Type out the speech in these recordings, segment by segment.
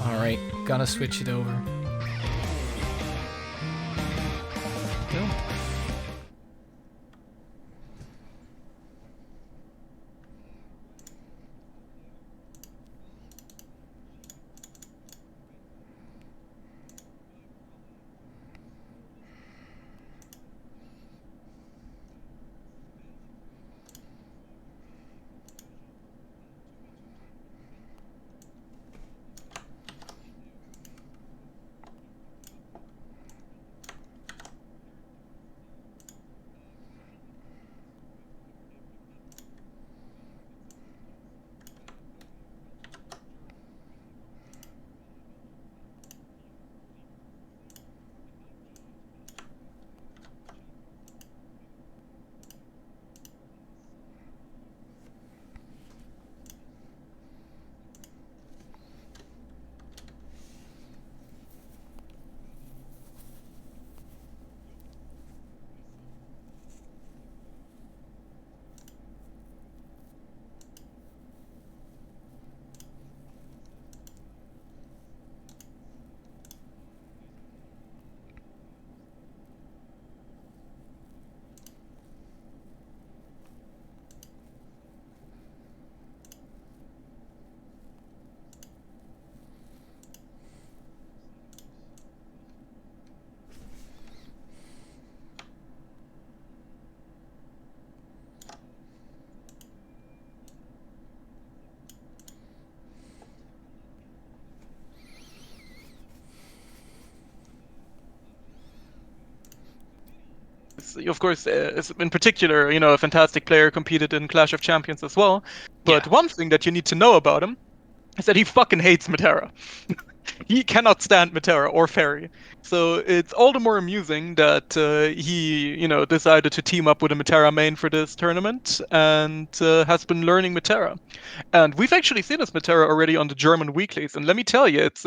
Alright, gotta switch it over. Go. Of course, in particular, a fantastic player, competed in Clash of Champions as well. But one thing that you need to know about him is that he fucking hates Metera. He cannot stand Metera or Fairy. So it's all the more amusing that he, decided to team up with a Metera main for this tournament and has been learning Metera. And we've actually seen this Metera already on the German weeklies, and let me tell you, it's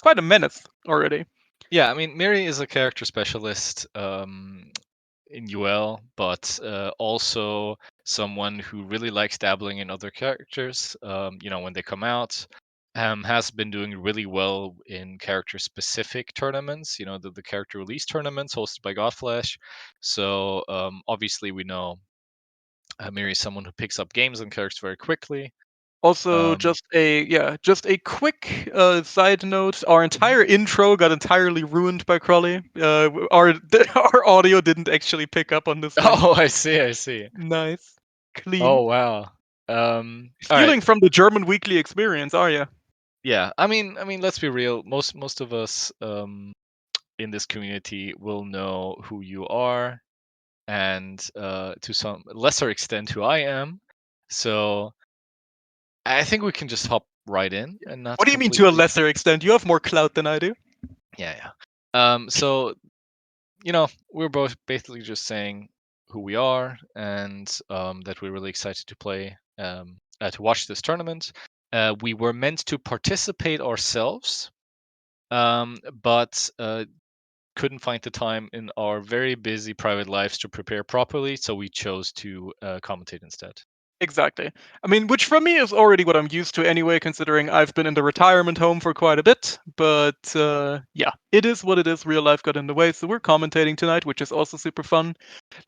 quite a menace already. Yeah, I mean, Miri is a character specialist in UL, but also someone who really likes dabbling in other characters. When they come out, has been doing really well in character-specific tournaments. The character release tournaments hosted by Godflesh. So obviously, we know Miri is someone who picks up games and characters very quickly. Also, just a quick side note: our entire intro got entirely ruined by Crowley. Our our audio didn't actually pick up on this thing. Oh, I see. Nice, clean. Oh wow. Stealing from the German weekly experience, are you? Yeah, I mean, let's be real. Most of us in this community will know who you are, and to some lesser extent who I am. So I think we can just hop right in and not. What do you mean to a lesser extent? You have more clout than I do. Yeah. So we're both basically just saying who we are and that we're really excited to play, to watch this tournament. We were meant to participate ourselves, but couldn't find the time in our very busy private lives to prepare properly, so we chose to commentate instead. Exactly. I mean, which for me is already what I'm used to anyway, considering I've been in the retirement home for quite a bit. But yeah, it is what it is. Real life got in the way, so we're commentating tonight, which is also super fun.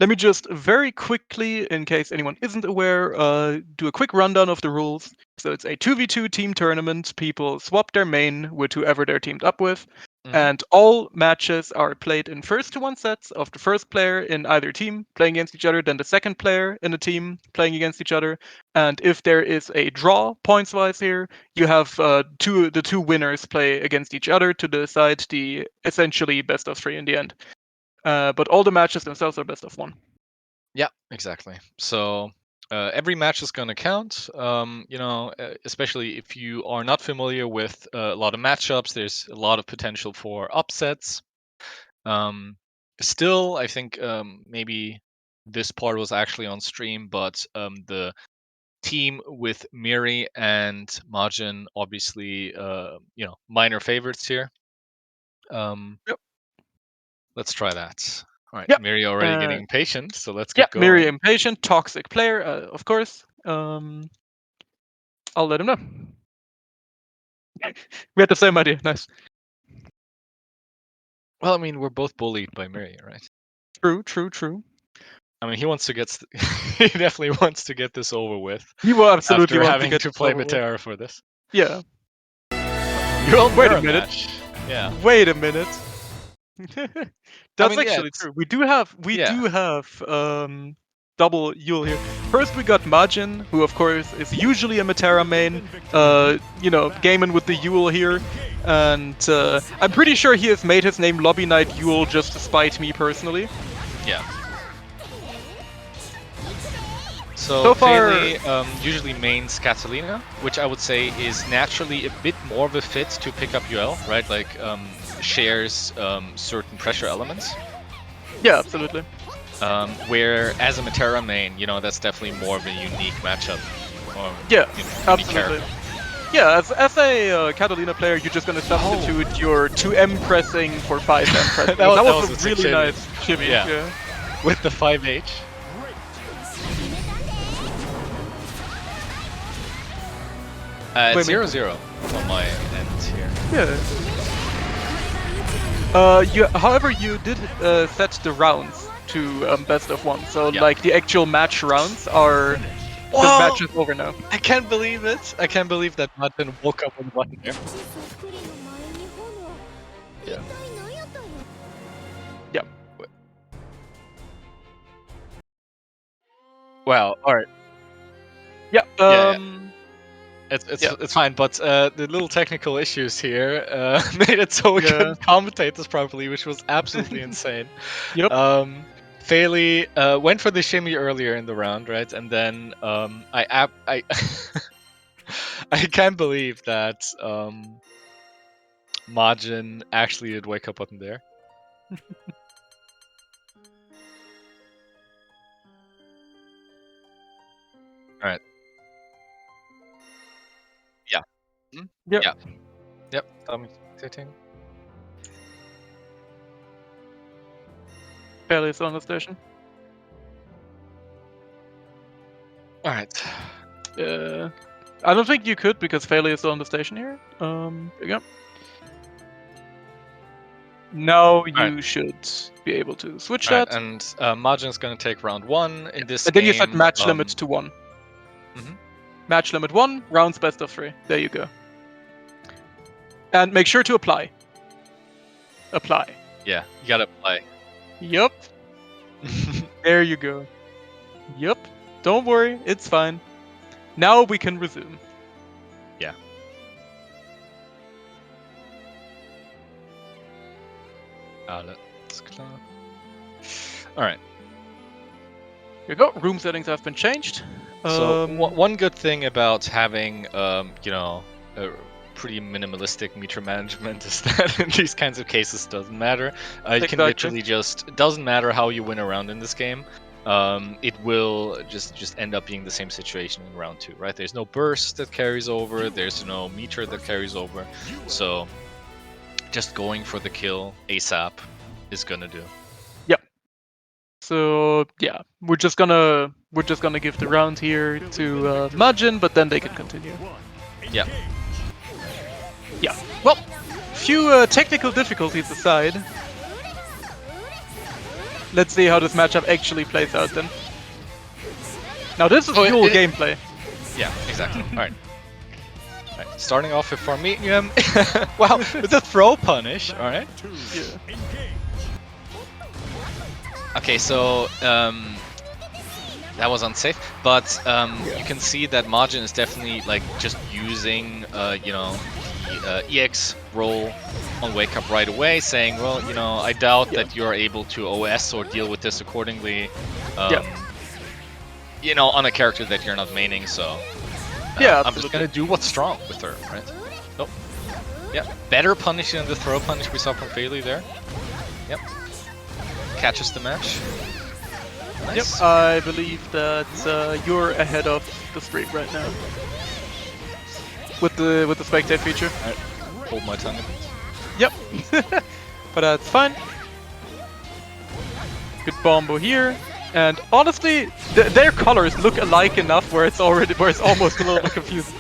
Let me just very quickly, in case anyone isn't aware, do a quick rundown of the rules. So it's a 2v2 team tournament. People swap their main with whoever they're teamed up with. And all matches are played in first to one sets of the first player in either team playing against each other, then the second player in the team playing against each other. And if there is a draw points wise here, you have the two winners play against each other to decide the essentially best of three in the end. But all the matches themselves are best of one. Yeah, exactly. So every match is going to count. Especially if you are not familiar with a lot of matchups, there's a lot of potential for upsets. Still, I think maybe this part was actually on stream, but the team with Miri and Majin, obviously, minor favorites here. Yep. Let's try that. All right, Yep. Miri already getting impatient, so let's get going. Miri impatient, toxic player, of course. I'll let him know. We had the same idea. Nice. Well, I mean, we're both bullied by Mary, right? True. I mean, he wants to get he definitely wants to get this over with. He will absolutely after want having to get to this play over with. Metera for this. Yeah. Wait a minute. Match. Yeah. Wait a minute. That's mean, yeah, actually it's- true. We do have double Yule here. First we got Majin, who of course is usually a Metera main, gaming with the Yule here. And I'm pretty sure he has made his name Lobby Knight Yule just to spite me personally. Yeah. So So far- Feli usually mains Catalina, which I would say is naturally a bit more of a fit to pick up UL, right? Like shares certain pressure elements. Yeah, absolutely. Where as a Metera main, that's definitely more of a unique matchup. Or, Yeah, unique absolutely. character. Yeah, as a Catalina player, you're just gonna substitute your 2M pressing for 5M pressing. That was a a sick really shimmy. nice shimmy. Yeah. With the 5H. It's Wait, 0-0 on my end here. Yeah. However, you did set the rounds to best of one, so Yeah. like the actual match rounds are. The Whoa! match is over now. I can't believe it. I can't believe that Martin woke up with a button here. Yeah. Wow. All right. Yeah. Yeah. It's Yeah. it's fine, but the little technical issues here made it so we Yeah. couldn't commentate this properly, which was absolutely insane. Yep. Feli went for the shimmy earlier in the round, right? And then I I can't believe that Majin actually did wake up button there. All right. Yeah. Mhm. Yep. Yeah. Yep. Sitting. Barely is on the station. All right. I don't think you could because Failure is on the station here. There you go. Now you Alright. should be able to switch Alright, that. and Majin's gonna take round 1 in this And then game. you set match limit to 1. Mhm. Match limit 1, rounds best of 3. There you go. And make sure to apply. Apply. Yeah, you gotta play. Yup. There you go. Yup. Don't worry, it's fine. Now we can resume. Yeah. Alles klar. Alright. Here you go. Room settings have been changed. So one good thing about having, a pretty minimalistic meter management is that in these kinds of cases doesn't matter. You can Exactly. literally just, it doesn't matter how you win a round in this game. It will just end up being the same situation in round 2, right? There's no burst that carries over. There's no meter that carries over. So just going for the kill ASAP is gonna do. So yeah, we're just gonna give the round here to Majin, but then they can continue. Yeah. Yeah. Well, few technical difficulties aside, let's see how this matchup actually plays out then. Now this is dual gameplay. Yeah, exactly. Alright. Alright, starting off with Farminium. Wow, with a throw punish. Alright. Yeah. Okay, so that was unsafe, but you can see that Majin is definitely like just using the EX roll on wake up right away, saying, well, I doubt that you're able to OS or deal with this accordingly. On a character that you're not maining, so Yeah, I'm just gonna do what's strong with her, right? Oh, yeah, better punish than the throw punish we saw from Feli there. Yep. Catches the match. Nice. Yep, I believe that you're ahead of the streak right now. With the spectate feature. Alright, hold my tongue. Yep. But that's fine. Good bombo here. And honestly, their colors look alike enough where it's almost a little bit confusing.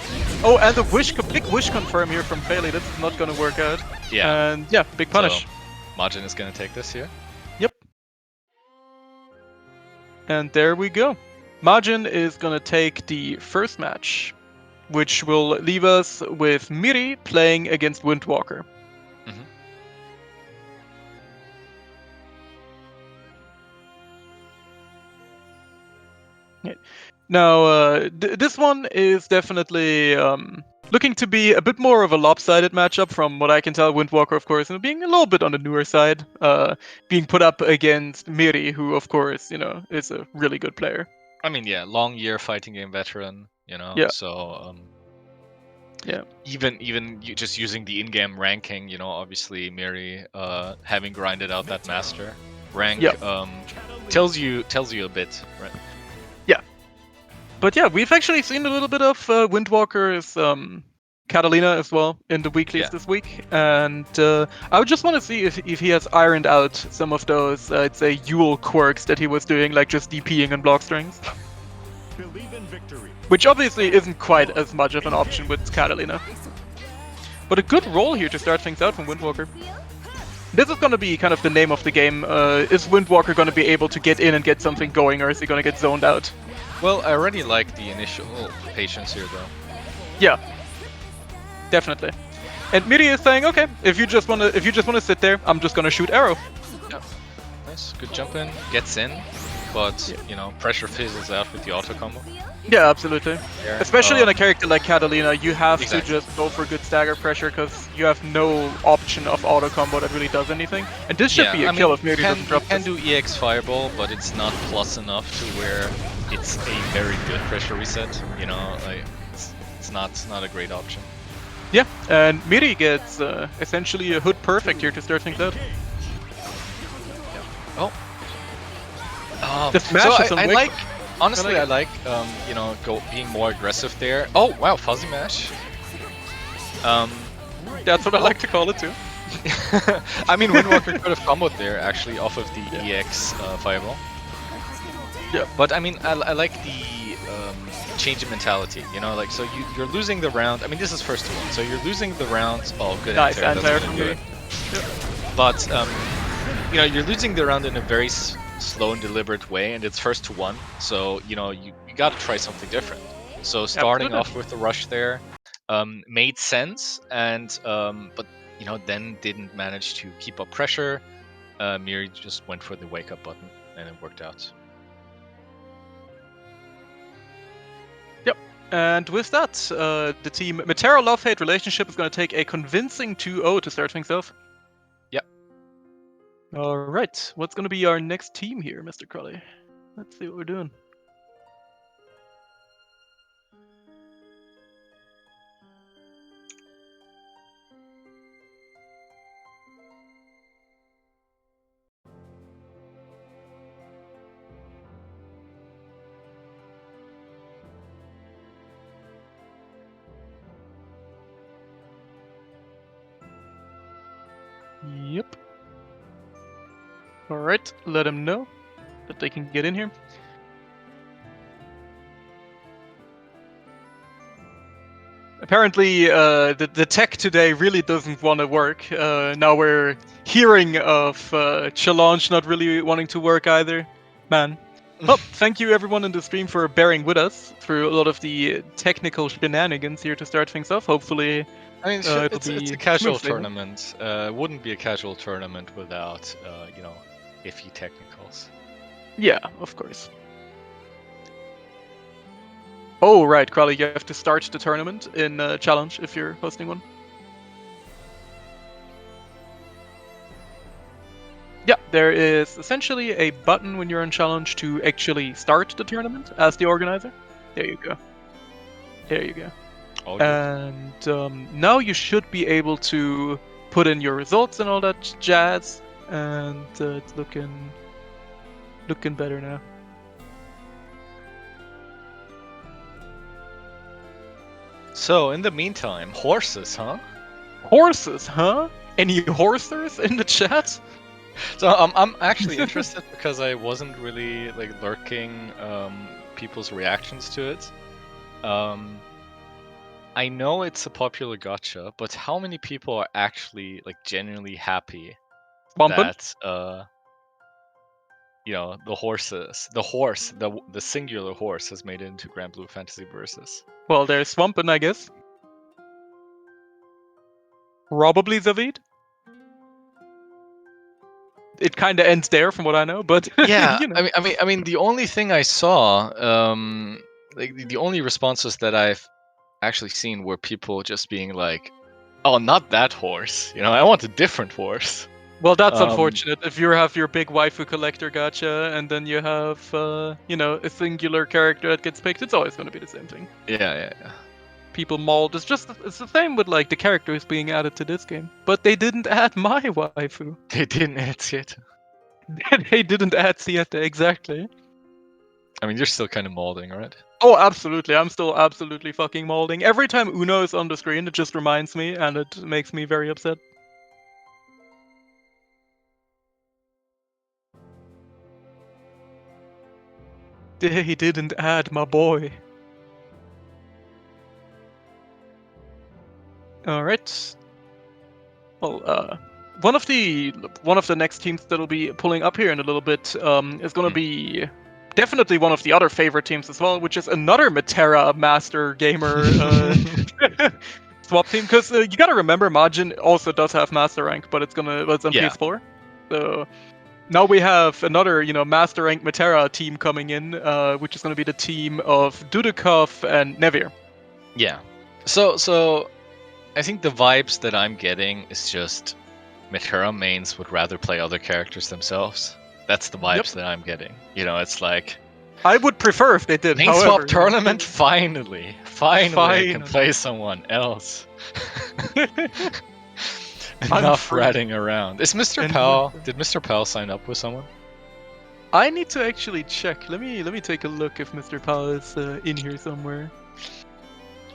Oh, and the big wish confirm here from Bailey. This is not gonna work out. Yeah. And yeah, big punish. So, Majin is gonna take this here. Yep. And there we go. Majin is gonna take the first match, which will leave us with Miri playing against Windwalker. Mhm. Now, this one is definitely looking to be a bit more of a lopsided matchup from what I can tell. Windwalker, of course, being a little bit on the newer side, being put up against Miri, who, of course, is a really good player. I mean, yeah, long year fighting game veteran, Yeah. So Yeah. even you just using the in-game ranking, obviously Miri having grinded out that master rank tells you a bit, right? But yeah, we've actually seen a little bit of Windwalker's Catalina as well in the weeklies this week, and I would just want to see if he has ironed out some of those, I'd say, Yule quirks that he was doing, like just DPing and block strings. Which obviously isn't quite as much of an option with Catalina. But a good roll here to start things out from Windwalker. This is going to be kind of the name of the game. Is Windwalker going to be able to get in and get something going, or is he going to get zoned out? Well, I already like the initial patience here, though. Yeah, definitely. And Miri is saying, okay, if you just wanna sit there, I'm just gonna shoot arrow. Yeah, nice, good jump in, gets in, but pressure fizzles out with the auto combo. Yeah, absolutely. There. Especially on a character like Catalina, you have Exactly. to just go for good stagger pressure because you have no option of auto combo that really does anything. And this should be a kill if Miri doesn't drop can this. do EX Fireball, but it's not plus enough to where it's a very good pressure reset. Like it's not a great option. Yeah, and Miri gets essentially a hood perfect here to start things out. Oh. The smash is I some like. wick. Honestly, I like being more aggressive there. Oh wow, fuzzy mash. That's what I like to call it too. I mean, Windwalker could have comboed there actually off of the EX Fireball. Yeah. But I mean, I like the change in mentality. Like so you're losing the round. I mean, this is first to one, so you're losing the rounds. Oh, good Nice anti-air, anti-air that's from really Miri. good. But you're losing the round in a very slow and deliberate way, and it's first to one. So you got to try something different. So starting off with the rush there made sense, and but then didn't manage to keep up pressure. Miri just went for the wake up button, and it worked out. Yep. And with that, the team Metera Love-Hate Relationship is going to take a convincing 2-0 to start things off. Yep. Alright, what's going to be our next team here, Mr. Crowley? Let's see what we're doing. Yep. Alright, let them know that they can get in here. Apparently, the tech today really doesn't want to work. Now we're hearing of Challenge not really wanting to work either. Man. Well, thank you everyone in the stream for bearing with us through a lot of the technical shenanigans here to start things off. Hopefully, I mean, it'll it's be a casual smooth sailing. tournament. Wouldn't be a casual tournament without iffy technicals. Yeah, of course. Oh, right, Crowley, you have to start the tournament in Challenge if you're hosting one. Yeah, there is essentially a button when you're in Challenge to actually start the tournament as the organizer. There you go. There you go. All good. And now you should be able to put in your results and all that jazz. And it's looking better now. So, in the meantime, horses, huh? Horses, huh? Any horsers in the chat? So I'm actually interested because I wasn't really lurking people's reactions to it. I know it's a popular gacha, but how many people are actually like genuinely happy Swampin? that the singular horse has made it into Granblue Fantasy Versus? Well, there's Swampin, I guess. Probably Zavid. It kind of ends there, from what I know. But Yeah, you know. I mean, the only thing I saw, like the only responses that I've actually seen were people just being like, "Oh, not that horse. I want a different horse." Well, that's unfortunate. If you have your big waifu collector gacha, and then you have, a singular character that gets picked, it's always going to be the same thing. Yeah. People mauled. It's the same with like the characters being added to this game. But they didn't add my waifu. They didn't add it. They didn't add Siete, exactly. I mean, you're still kind of molding, right? Oh, absolutely. I'm still absolutely fucking molding. Every time Uno is on the screen, it just reminds me, and it makes me very upset. They didn't add my boy. Alright. Well, one of the next teams that'll be pulling up here in a little bit is going to be definitely one of the other favorite teams as well, which is another Metera Master Gamer swap team. Because you gotta remember, Majin also does have Master Rank, but it's on PS4. So now we have another, Master Rank Metera team coming in, which is going to be the team of Dudikov and Nevir. Yeah. So I think the vibes that I'm getting is just Metera mains would rather play other characters themselves. That's the vibes that I'm getting. It's like, I would prefer if they did. Mainswap Tournament, finally I can play someone else. Enough ratting around. Is Mr. Pal? Did Mr. Pal sign up with someone? I need to actually check. Let me take a look if Mr. Pal is in here somewhere.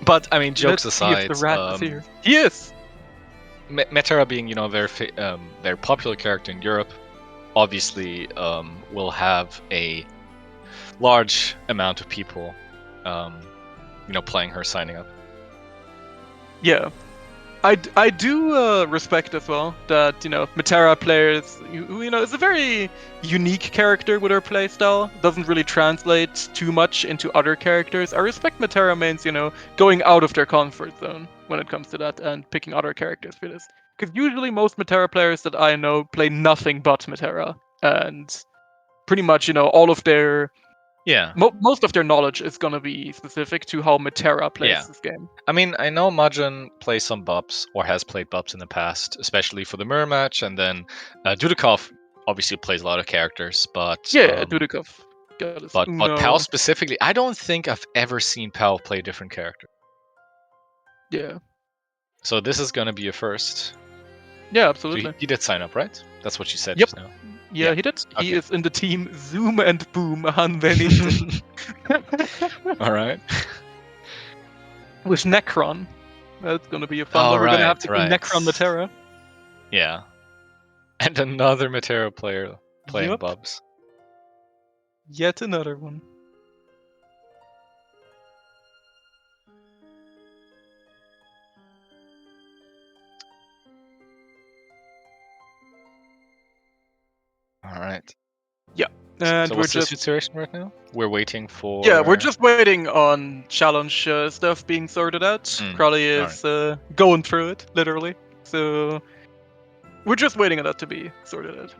But I mean, jokes aside, the rat is here. He is. Metera being a very popular character in Europe, obviously will have a large amount of people, playing her, signing up. Yeah. I do respect as well that Metera players is a very unique character with her playstyle. Doesn't really translate too much into other characters. I respect Metera mains going out of their comfort zone when it comes to that and picking other characters for this. Because usually most Metera players that I know play nothing but Metera, and pretty much all of their most of their knowledge is gonna be specific to how Metera plays this game. I mean, I know Majin plays some bups, or has played bups in the past, especially for the mirror match, and then Dudikov obviously plays a lot of characters, but Dudikov. But Pal specifically, I don't think I've ever seen Pal play a different character. Yeah. So this is gonna be a first. Yeah, absolutely. So he did sign up, right? That's what you said just now. Yeah, he did. Okay. He is in the team Zoom&Boom HanVetInte. All right. With Necron. That's going to be a fun one. We're going to have to do Necron Metera. Yeah. And another Metera player playing Bubs. Yet another one. All right. Yeah. And so what's the situation right now? We're waiting for... Yeah, we're just waiting on challenge stuff being sorted out. Crowley is going through it, literally. So we're just waiting on that to be sorted out.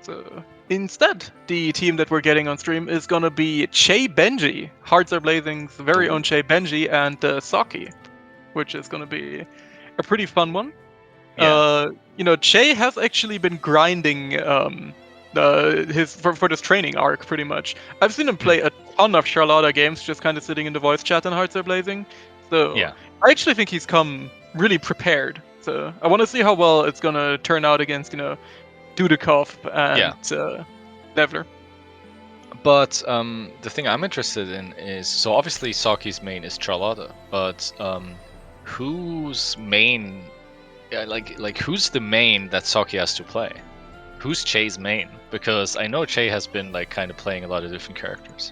So instead, the team that we're getting on stream is going to be Che Benji, Hearts Are Blazing's very own Che Benji, and Saki, which is going to be a pretty fun one. Yeah. Che has actually been grinding for this training arc pretty much. I've seen him play a ton of Charlotta games, just kind of sitting in the voice chat in Hearts Are Blazing. So yeah. I actually think he's come really prepared. So I want to see how well it's gonna turn out against Dudikov and Nevler. But the thing I'm interested in is, so obviously Saki's main is Charlotta, but whose main, like who's the main that Saki has to play? Who's Che's main? Because I know Che has been like kind of playing a lot of different characters.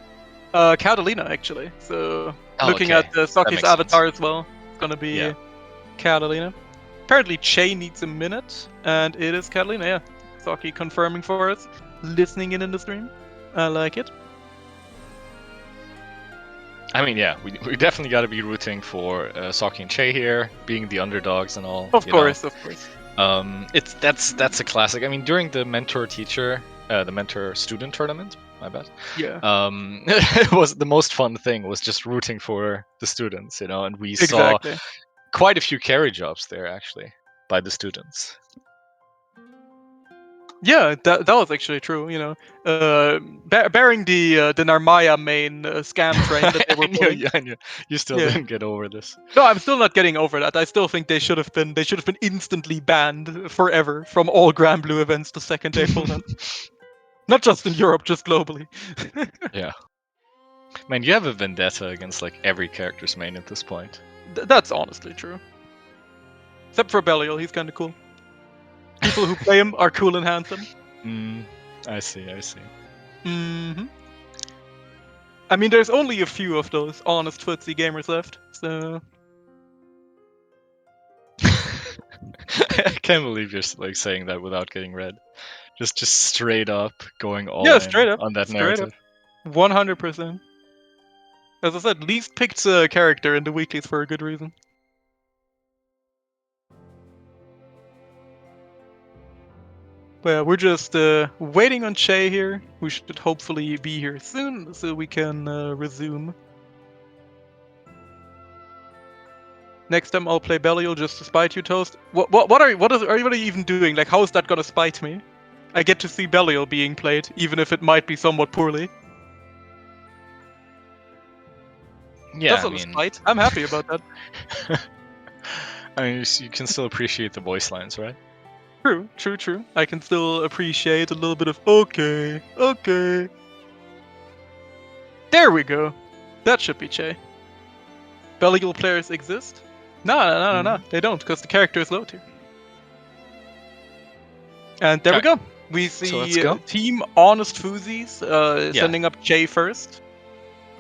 Catalina, actually. So Oh, looking okay. at That Saki's makes avatar sense. as well, it's gonna be Yeah. Catalina. Apparently Che needs a minute, and it is Catalina, yeah. Saki confirming for us, listening in the stream. I like it. I mean, yeah, we definitely got to be rooting for Saki and Che here, being the underdogs and all. Of you know. course, of course. That's a classic. I mean, during the the mentor-student tournament, my bad. Yeah. It was the most fun thing was just rooting for the students, you know, and we saw Exactly. quite a few carry jobs there actually by the students. Yeah, that was actually true. You know, bearing the Narmaya main scam train that they were pulling. I knew. You still Yeah. didn't get over this. No, I'm still not getting over that. I still think they should have been instantly banned forever from all Granblue events the second they pulled them. Not just in Europe, just globally. Yeah. Man, you have a vendetta against like every character's main at this point. That's honestly true. Except for Belial, he's kind of cool. People who play him are cool and handsome. I see. Mm-hmm. I mean, there's only a few of those honest footsie gamers left, so... I can't believe you're like saying that without getting read. Just straight up going all Yeah, in straight up. on that Straight narrative. up. 100%. As I said, least picked character in the weeklies for a good reason. But yeah, we're just waiting on Che here, who should hopefully be here soon, so we can resume. Next time I'll play Belial just to spite you, Toast. What are you even doing? Like, how is that gonna spite me? I get to see Belial being played, even if it might be somewhat poorly. Yeah, That's I not a mean, spite. I'm happy about that. I mean, you can still appreciate the voice lines, right? True. I can still appreciate a little bit of okay. There we go. That should be Che. Belial players exist? No. They don't, because the character is low tier. And there we go. We see So let's go. Team Honest Foozies sending up Che first.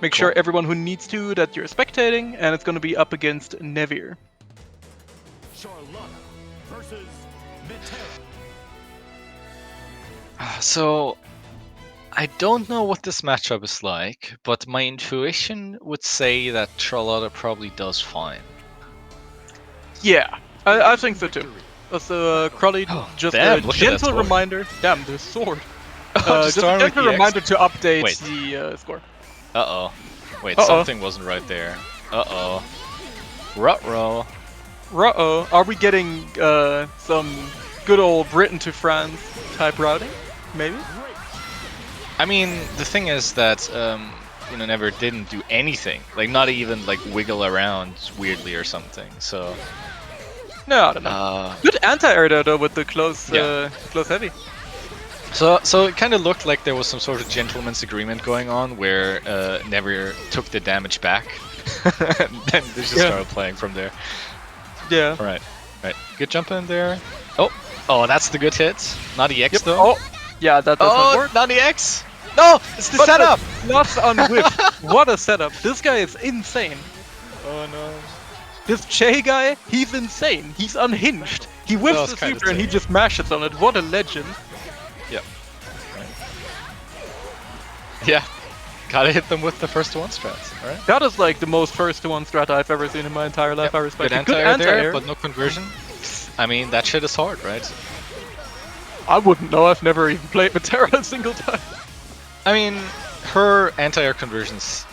Make Cool. sure everyone who needs to that you're spectating, and it's going to be up against Nevir. Versus So, I don't know what this matchup is like, but my intuition would say that Charlotta probably does fine. Yeah, I think so too. So, Crowley, just damn, a look at that gentle score. reminder. Damn, the sword. Just Just a starting with gentle the X. reminder to update Wait. the score. Uh-oh. Wait, Uh-oh. something wasn't right there. Uh-oh. Ruh-roh. Uh-oh. Are we getting some good old Britain to France type routing? Maybe? I mean, the thing is that, Never didn't do anything. Like, not even, like, wiggle around weirdly or something, so... No, I don't know. Good anti-air though with the close, Yeah. close heavy. So it kind of looked like there was some sort of gentleman's agreement going on where Never took the damage back, and then they just started playing from there. Yeah. Right. Good jump in there. Oh, that's the good hit. Not the X though. Oh, yeah, that does not work. Not the X. No, it's the setup. Not on whip. What a setup. This guy is insane. Oh no. This Che guy, he's insane. He's unhinged. He whips was the kinda super and he tame. just mashes on it. What a legend. Yeah. Right. Yeah. Gotta hit them with the first to one strats. All right. That is like the most first to one strat I've ever seen in my entire life. I respect Good it. Good anti-air there, anti-air. but no conversion. I mean, that shit is hard, right? I wouldn't know. I've never even played Metera a single time. I mean, her anti-air conversions.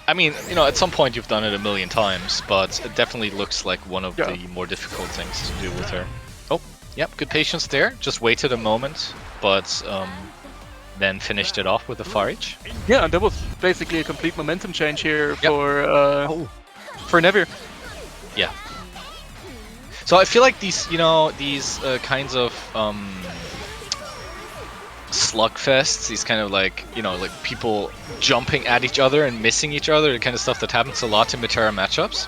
I mean, at some point you've done it a million times, but it definitely looks like one of the more difficult things to do with her. Oh, yep, good patience there. Just waited a moment, but then finished it off with a Hardedge. Yeah, and that was basically a complete momentum change here for Nevir. Yeah. So I feel like these kinds of slugfests, these kind of like people jumping at each other and missing each other, the kind of stuff that happens a lot in Metera matchups.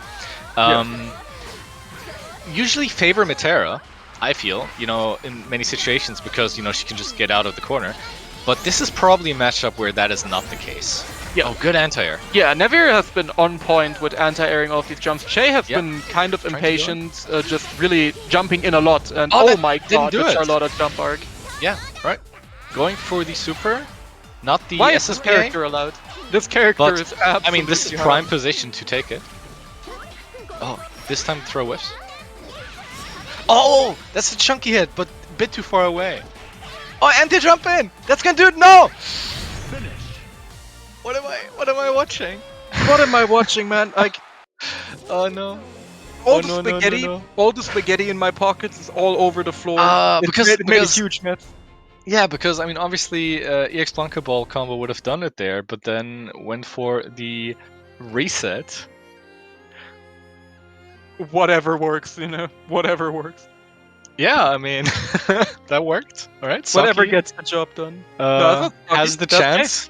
Usually favor Metera, I feel, in many situations because, she can just get out of the corner. But this is probably a matchup where that is not the case. Yeah. Oh, good anti-air. Yeah, Nevir has been on point with anti-airing all of these jumps. Shay has Yep. been kind of Trying to impatient, just really jumping in a lot. And Oh, oh that my didn't god, do the it. Charlotta jump arc. Yeah, right. Going for the super, not the Why is this SSPA. character allowed? This character But, is absolutely this is hard. prime position to take it. Oh, this time throw whiffs. Oh, that's a chunky hit, but a bit too far away. Oh, anti-jump in! That's gonna do it! No! What am I watching? What am I watching, man? Like, Oh no. all Oh, the no, no, no, spaghetti, no. all the spaghetti in my pockets is all over the floor. Because- it made a because- huge mess. Yeah, because obviously EX Blanca Ball combo would have done it there, but then went for the reset. Whatever works, whatever works. Yeah, that worked. All right, Whatever Saki, gets the job done. No, that's not has Saki, the that's Shay. chance.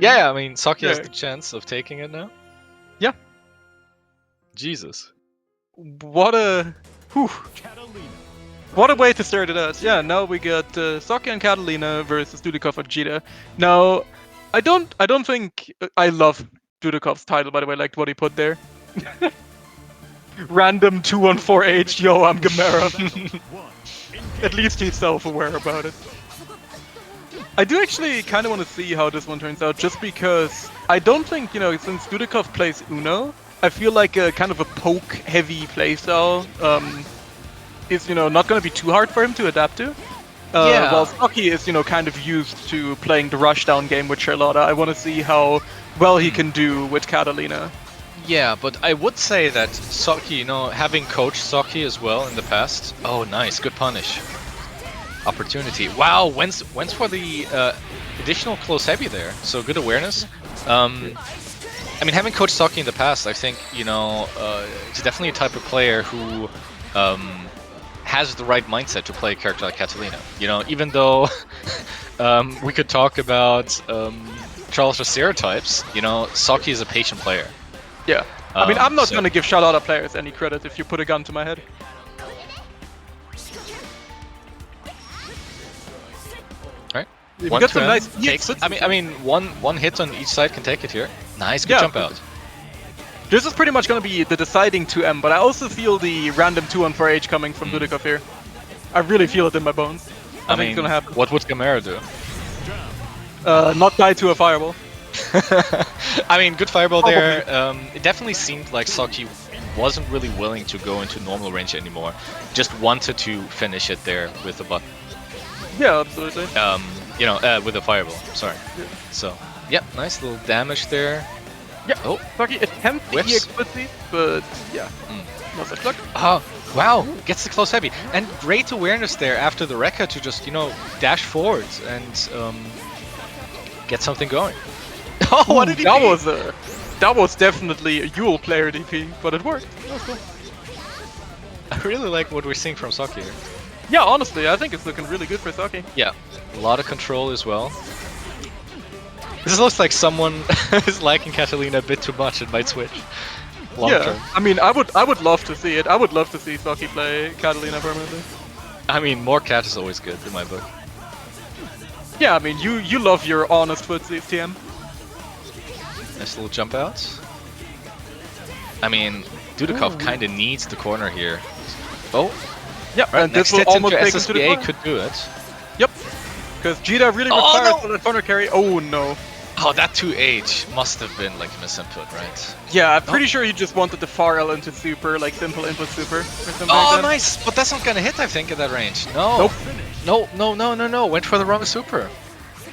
Yeah, Saki has Yeah. the chance of taking it now. Yeah. Jesus. What a, whew. What a way to start it out. Yeah, now we got Saki and Catalina versus Dudikov and Jita. Now, I don't think I love Dudikov's title, by the way, like what he put there. Random 214H, yo, I'm Gamera. At least he's self-aware about it. I do actually kind of want to see how this one turns out, just because I don't think, since Dudikov plays Uno, I feel like a kind of a poke-heavy playstyle is, not going to be too hard for him to adapt to. Yeah. While Saki is, kind of used to playing the rushdown game with Charlotta, I want to see how well he can do with Catalina. Yeah, but I would say that Saki, having coached Saki as well in the past. Oh, nice, good punish. Opportunity. Wow, went for the additional close heavy there. So good awareness. Having coached Saki in the past, I think he's definitely a type of player who has the right mindset to play a character like Catalina. Even though we could talk about Charles' stereotypes, Saki is a patient player. Yeah. I'm not so- going to give Charlotta players any credit if you put a gun to my head. Right. We One got some turn nice takes hits. it. One hit on each side can take it here. Nice, good Yeah, jump out. This is pretty much going to be the deciding 2M, but I also feel the random 2-on-4H coming from Dudikov here. I really feel it in my bones. I think it's going to happen. What would Gamera do? Not die to a fireball. Good fireball there. It definitely seemed like Saki wasn't really willing to go into normal range anymore. Just wanted to finish it there with a button. Yeah, absolutely. With a fireball. Sorry. Yeah. So, yep, nice little damage there. Yeah. Oh, Saki attempts the Whiffs. EX Foozies, but yeah, not such luck. oh, wow, gets the close heavy. And great awareness there after the Rekka to just, dash forward and get something going. Oh, what did he do? That was definitely a Yule player DP, but it worked. That was cool. I really like what we're seeing from Saki here. Yeah, honestly, I think it's looking really good for Saki. Yeah, a lot of control as well. This looks like someone is liking Catalina a bit too much and might switch. Long term. I would love to see it. I would love to see Saki play Catalina permanently. More cat is always good in my book. Yeah, you love your honest footsies, TM. Nice little jump out. Dudikov kind of needs the corner here. Oh, Yeah, right, and next this will hit into almost take him to the SSBA corner. could do it. Yep, because Jita really Oh, requires no! the corner carry. Oh no. Oh, that 2H must have been like a misinput, right? Yeah, I'm pretty sure he just wanted the far L into super, like simple input super or something Oh, like that. nice! But that's not gonna hit, I think, at that range. No. Nope. No. Went for the wrong super.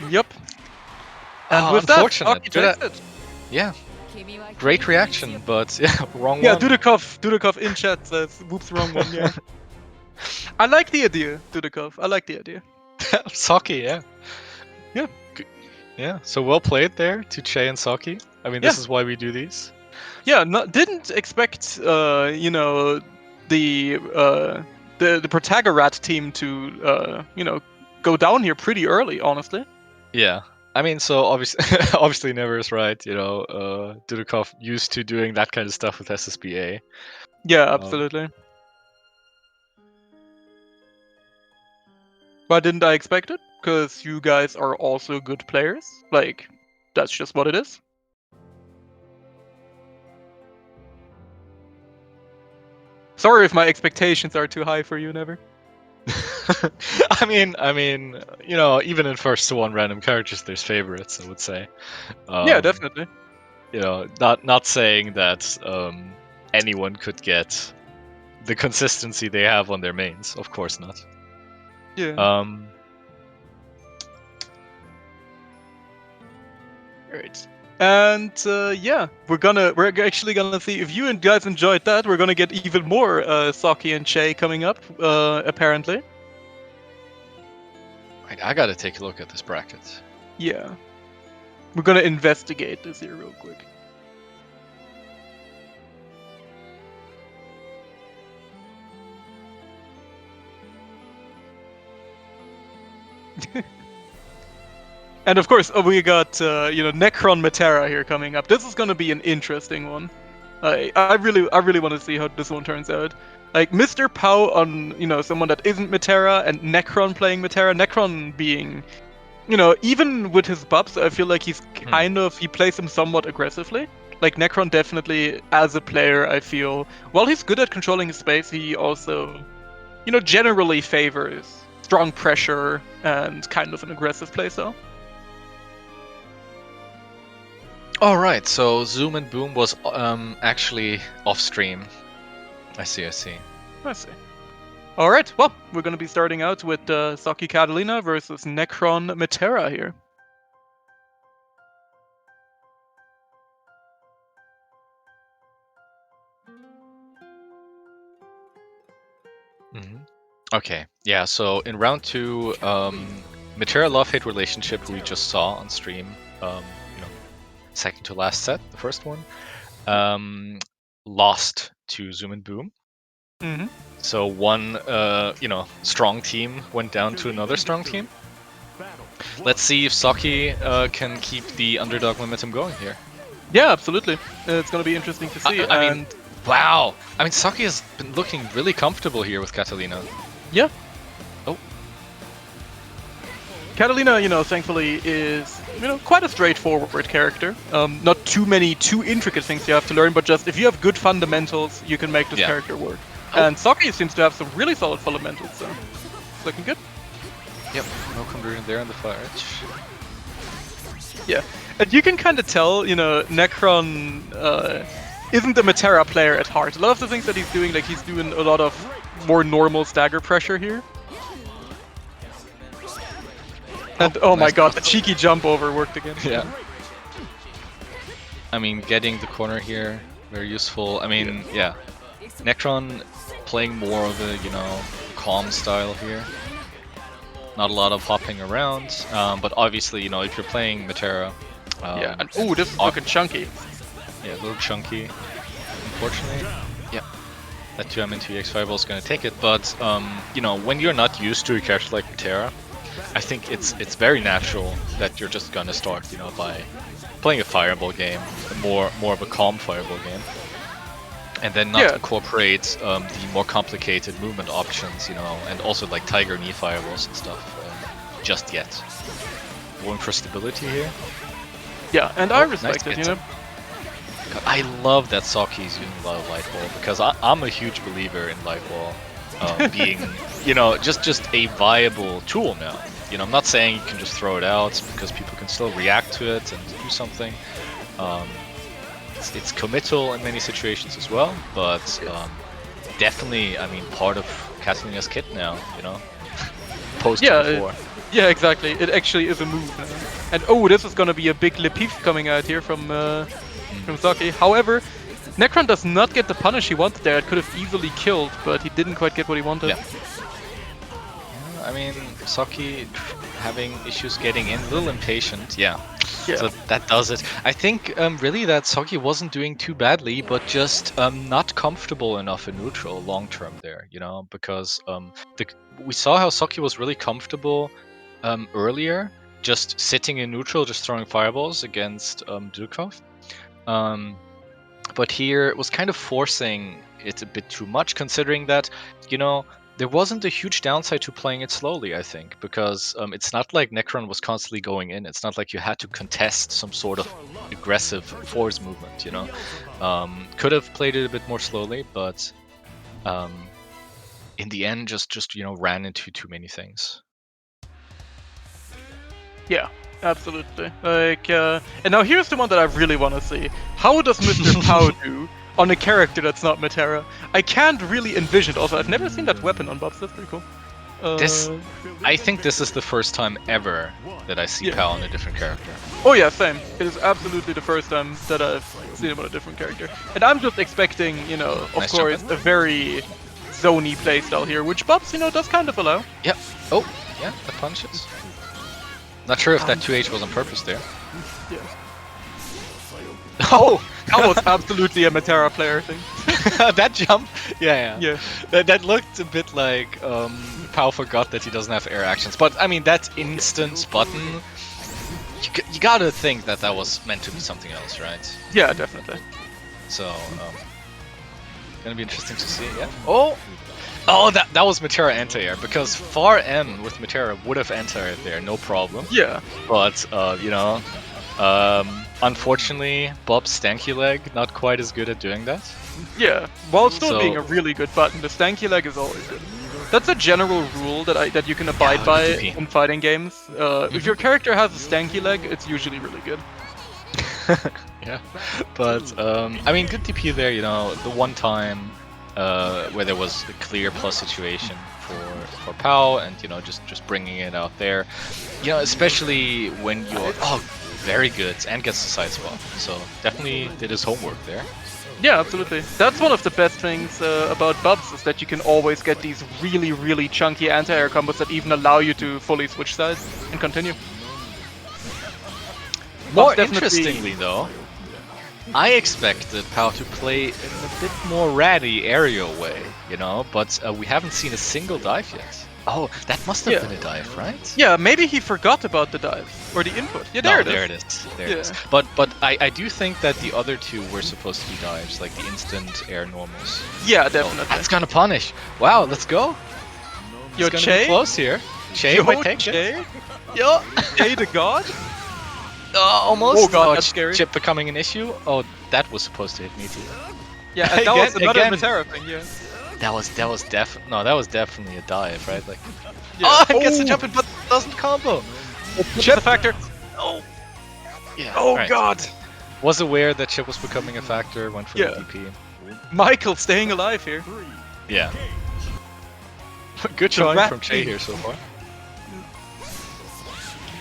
Yep. And Oh, with that, unfortunate. Saki Good takes it. Yeah. Great reaction, but yeah, wrong Yeah, one. Dudikov in chat says, whoops, wrong one, yeah. I like the idea, Dudikov. I like the idea. Saki, yeah. Yeah. Yeah, so well played there to Che and Saki. This is why we do these. Yeah, didn't expect, the Protagorat team to, go down here pretty early, honestly. Yeah. So obviously Never is right, Dudikov used to doing that kind of stuff with SSBA. Yeah, absolutely. Why didn't I expect it? Because you guys are also good players. Like, that's just what it is. Sorry if my expectations are too high for you, Never. I mean, you know, even in first to one random characters, there's favorites. I would say. Yeah, definitely. You know, not saying that anyone could get the consistency they have on their mains. Of course not. Yeah. Right. And yeah, we're actually gonna see if you guys enjoyed that. We're gonna get even more Saki and Che coming up, apparently. I gotta take a look at this bracket. Yeah. We're gonna investigate this here real quick. And of course, we got Necron Metera here coming up. This is gonna be an interesting one. I really want to see how this one turns out. Like Mr. Pow on someone that isn't Metera, and Necron playing Metera. Necron being, even with his buffs, I feel like he's he plays him somewhat aggressively. Like Necron definitely, as a player, I feel while he's good at controlling his space, he also, generally favors strong pressure and kind of an aggressive playstyle. All right, so Zoom&Boom was actually off stream. I see. All right, well, we're going to be starting out with Saki Catalina versus Necron Metera here. Okay, yeah, so in round 2, Metera Love-Hate Relationship, who we just saw on stream, second to last set, the first one, lost to Zoom&Boom. So one, strong team went down to another strong team. Let's see if Saki can keep the underdog momentum going here. Yeah, absolutely. It's going to be interesting to see. I mean, wow. I mean, Saki has been looking really comfortable here with Catalina. Yeah. Oh. Catalina, thankfully is, quite a straightforward character. Not too intricate things you have to learn, but just if you have good fundamentals, you can make this character work. And Saki seems to have some really solid fundamentals, so it's looking good. Yep, no conversion there on the far edge. Yeah, and you can kind of tell, Necron isn't a Metera player at heart. A lot of the things that he's doing, like he's doing a lot of more normal stagger pressure here. And oh my god, the cheeky jump over worked again. Yeah. I mean, getting the corner here, very useful. I mean, yeah. Necron playing more of a, calm style here. Not a lot of hopping around, but obviously, if you're playing Metera... yeah, and ooh, this is looking chunky. Yeah, a little chunky, unfortunately. Yeah, that 2M into EX Fireball is going to take it, but, when you're not used to a character like Metera, I think it's very natural that you're just going to start, by playing a Fireball game, more of a calm Fireball game. And then not incorporate the more complicated movement options, and also like Tiger Knee Fireballs and stuff just yet. Going for stability here. Yeah, and I respect it, God, I love that Saki's using a lot of Light Wall, because I'm a huge believer in Light Wall being, just a viable tool now. I'm not saying you can just throw it out, because people can still react to it and do something. It's committal in many situations as well, but definitely, I mean, part of Catalina's kit now, post 4. Yeah, exactly. It actually is a move now. And oh, this is gonna be a big Lepif coming out here from Saki. However, Necron does not get the punish he wanted there. It could have easily killed, but he didn't quite get what he wanted. Yeah. I mean, Saki having issues getting in, a little impatient, yeah. So that does it. I think really that Saki wasn't doing too badly, but just not comfortable enough in neutral long term there, because we saw how Saki was really comfortable earlier, just sitting in neutral, just throwing fireballs against Dukov. But here it was kind of forcing it a bit too much, considering that, there wasn't a huge downside to playing it slowly, I think, because it's not like Necron was constantly going in. It's not like you had to contest some sort of aggressive force movement, you know? Could have played it a bit more slowly, but in the end, just you know, ran into too many things. Yeah, absolutely. Like, and now here's the one that I really want to see. How does Mr. Pow do on a character that's not Metera? I can't really envision it. Also, I've never seen that weapon on Bobs. That's pretty cool. I think this is the first time ever that I see Yeah. Pal on a different character. Oh yeah, same. It is absolutely the first time that I've seen him on a different character. And I'm just expecting, you know, of Nice course, jump a very zony playstyle here, which Bobs, you know, does kind of allow. Yep. Oh, yeah, the punches. Not sure if that 2H was on purpose there. Yeah. Oh, that was absolutely a Metera player thing. That jump? Yeah. Yeah. That looked a bit like Pao forgot that he doesn't have air actions. But, I mean, that instant button, you gotta think that that was meant to be something else, right? Yeah, definitely. So, gonna be interesting to see, yeah. Oh, that was Metera anti-air, because far M with Metera would have anti-aired there, no problem. Yeah. But, you know, unfortunately, Bob's stanky leg not quite as good at doing that. Yeah, while still So- being a really good button, the stanky leg is always good. That's a general rule that you can abide by good DP. in fighting games. If your character has a stanky leg, it's usually really good. Yeah, but I mean, good DP there. You know, the one time where there was a clear plus situation for Pao, and you know, just bringing it out there. You know, especially when you're very good and gets the side spot. So definitely did his homework there. Yeah, absolutely. That's one of the best things about Bubs, is that you can always get these really, really chunky anti-air combos that even allow you to fully switch sides and continue. More definitely- interestingly, though, I expected Pao to play in a bit more ratty aerial way, you know, but we haven't seen a single dive yet. Oh, that must have Yeah. been a dive, right? Yeah, maybe he forgot about the dive or the input. Yeah, there No, it is. there it is. There it is. Yeah. But I do think that the other two were supposed to be dives, like the instant air normals. Yeah, So definitely. that's gonna punish. Wow, let's go. Yo, It's gonna be Che? close here. Che Yo, might take it. Che? Yo, Che the god? Almost. Oh god, that's scary. Chip becoming an issue. Oh, that was supposed to hit me too. Yeah, and that was Again- another again. Metera thing, yeah. That was definitely a dive, right? Like, Yeah. oh, it gets the jump in, but doesn't combo. Chip the factor. Oh, yeah. Oh right. god. Was aware that Chip was becoming a factor. Went for Yeah. the DP. Michael staying alive here. Yeah. Good The showing rat from Che thing. here so far.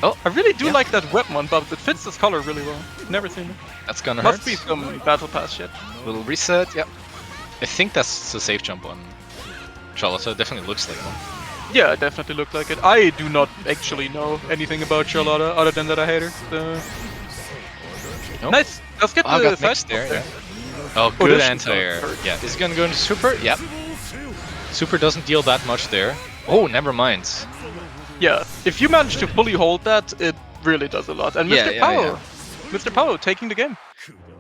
I really do Yeah. like that weapon on Bubs. It fits this color really well. Never seen it. That's gonna hurt. Must be some battle pass shit. Little reset. Yep. I think that's a safe jump on Charlotte. So it definitely looks like one. Yeah, it definitely looked like it. I do not actually know anything about Charlotta other than that I hate her. So... Nope. Nice. Let's get Oh, the got side mixed there. spot Yeah. Oh, Oh, good this anti-air. hurt. Yeah. Is he gonna go into super? Yep. Super doesn't deal that much there. Oh, never mind. Yeah, if you manage to fully hold that, it really does a lot. And Yeah, Mr. yeah, Powell, yeah. Mr. Powell taking the game.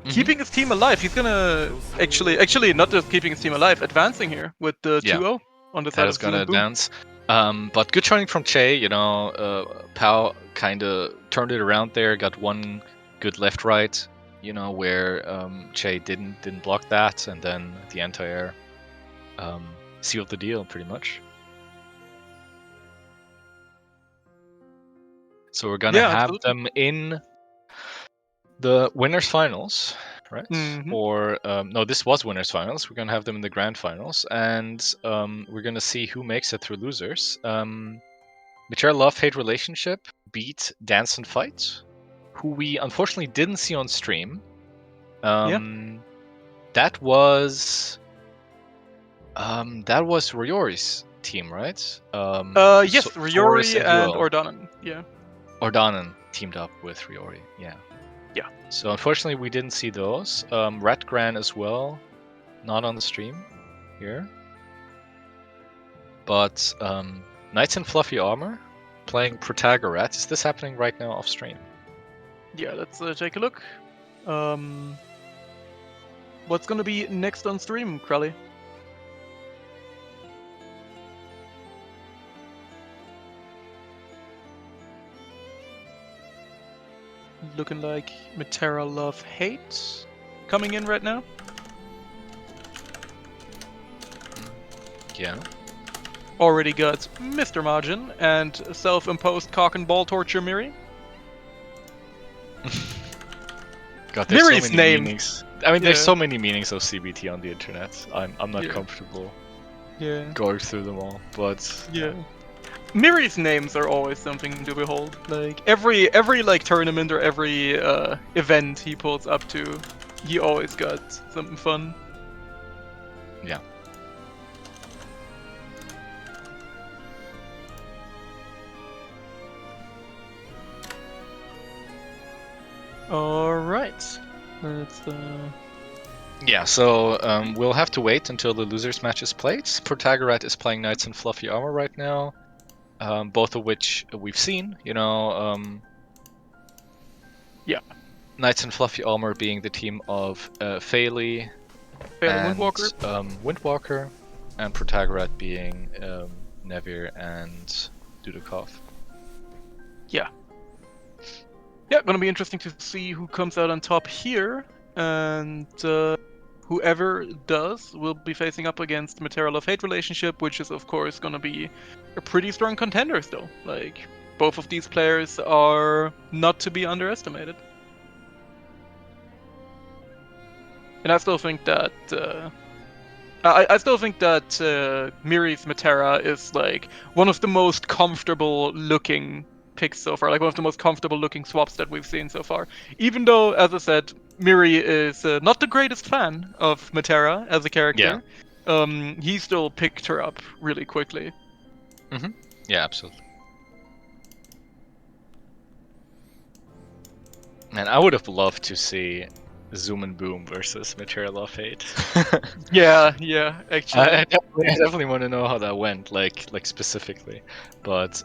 Keeping his team alive. He's gonna actually not just keeping his team alive, advancing here with the Yeah. 2-0 on the side That of is gonna Zoom&Boom. advance. But good showing from Che. You know, Pao kind of turned it around there. Got one good left-right. You know, where Che didn't block that, and then the anti-air sealed the deal pretty much. So we're gonna Yeah, have absolutely. them in the winners finals, right? Mhm. Or no, this was winners finals. We're gonna have them in the grand finals, and we're gonna see who makes it through losers. Metera Love Hate Relationship beat Dance and Fight, who we unfortunately didn't see on stream. That was Ryori's team, right? Yes, Forrest Ryori and Duo. Ordanen. Yeah. Ordanen teamed up with Ryori, yeah. Yeah. So unfortunately we didn't see those. Rat Gran as well, not on the stream here. But Knights in Fluffy Armor playing Protagorat. Is this happening right now off stream? Yeah, let's take a look. What's gonna be next on stream, Krelly? looking like Metera Love Hate coming in right now. Yeah. Already got Mr. Margin and self-imposed cock and ball torture Miri. God, there's Miri's so many name. meanings. I mean, there's Yeah. so many meanings of CBT on the internet. I'm not Yeah. comfortable Yeah. going through them all, but Yeah. Miri's names are always something to behold. Like every like tournament or every event he pulls up to, he always got something fun. Yeah. All right. Let's Yeah, so we'll have to wait until the losers match is played. Protagorat is playing Knights in Fluffy Armor right now, both of which we've seen. Yeah. Knights in Fluffy Armor being the team of Fairley and Windwalker, and Protagorat being Nevir and Dudikov. Yeah. Yeah, gonna be interesting to see who comes out on top here, and whoever does will be facing up against Metera Love Hate relationship, which is of course gonna be a pretty strong contender still. Like both of these players are not to be underestimated. And I still think that I still think that Miri's Metera is like one of the most comfortable looking picks so far, like one of the most comfortable looking swaps that we've seen so far. Even though, as I said, Miri is not the greatest fan of Metera as a character, he still picked her up really quickly. Mm-hmm. Yeah, absolutely. Man, I would have loved to see Zoom&Boom versus Metera Love Hate. Yeah, actually. I definitely want to know how that went, like specifically. But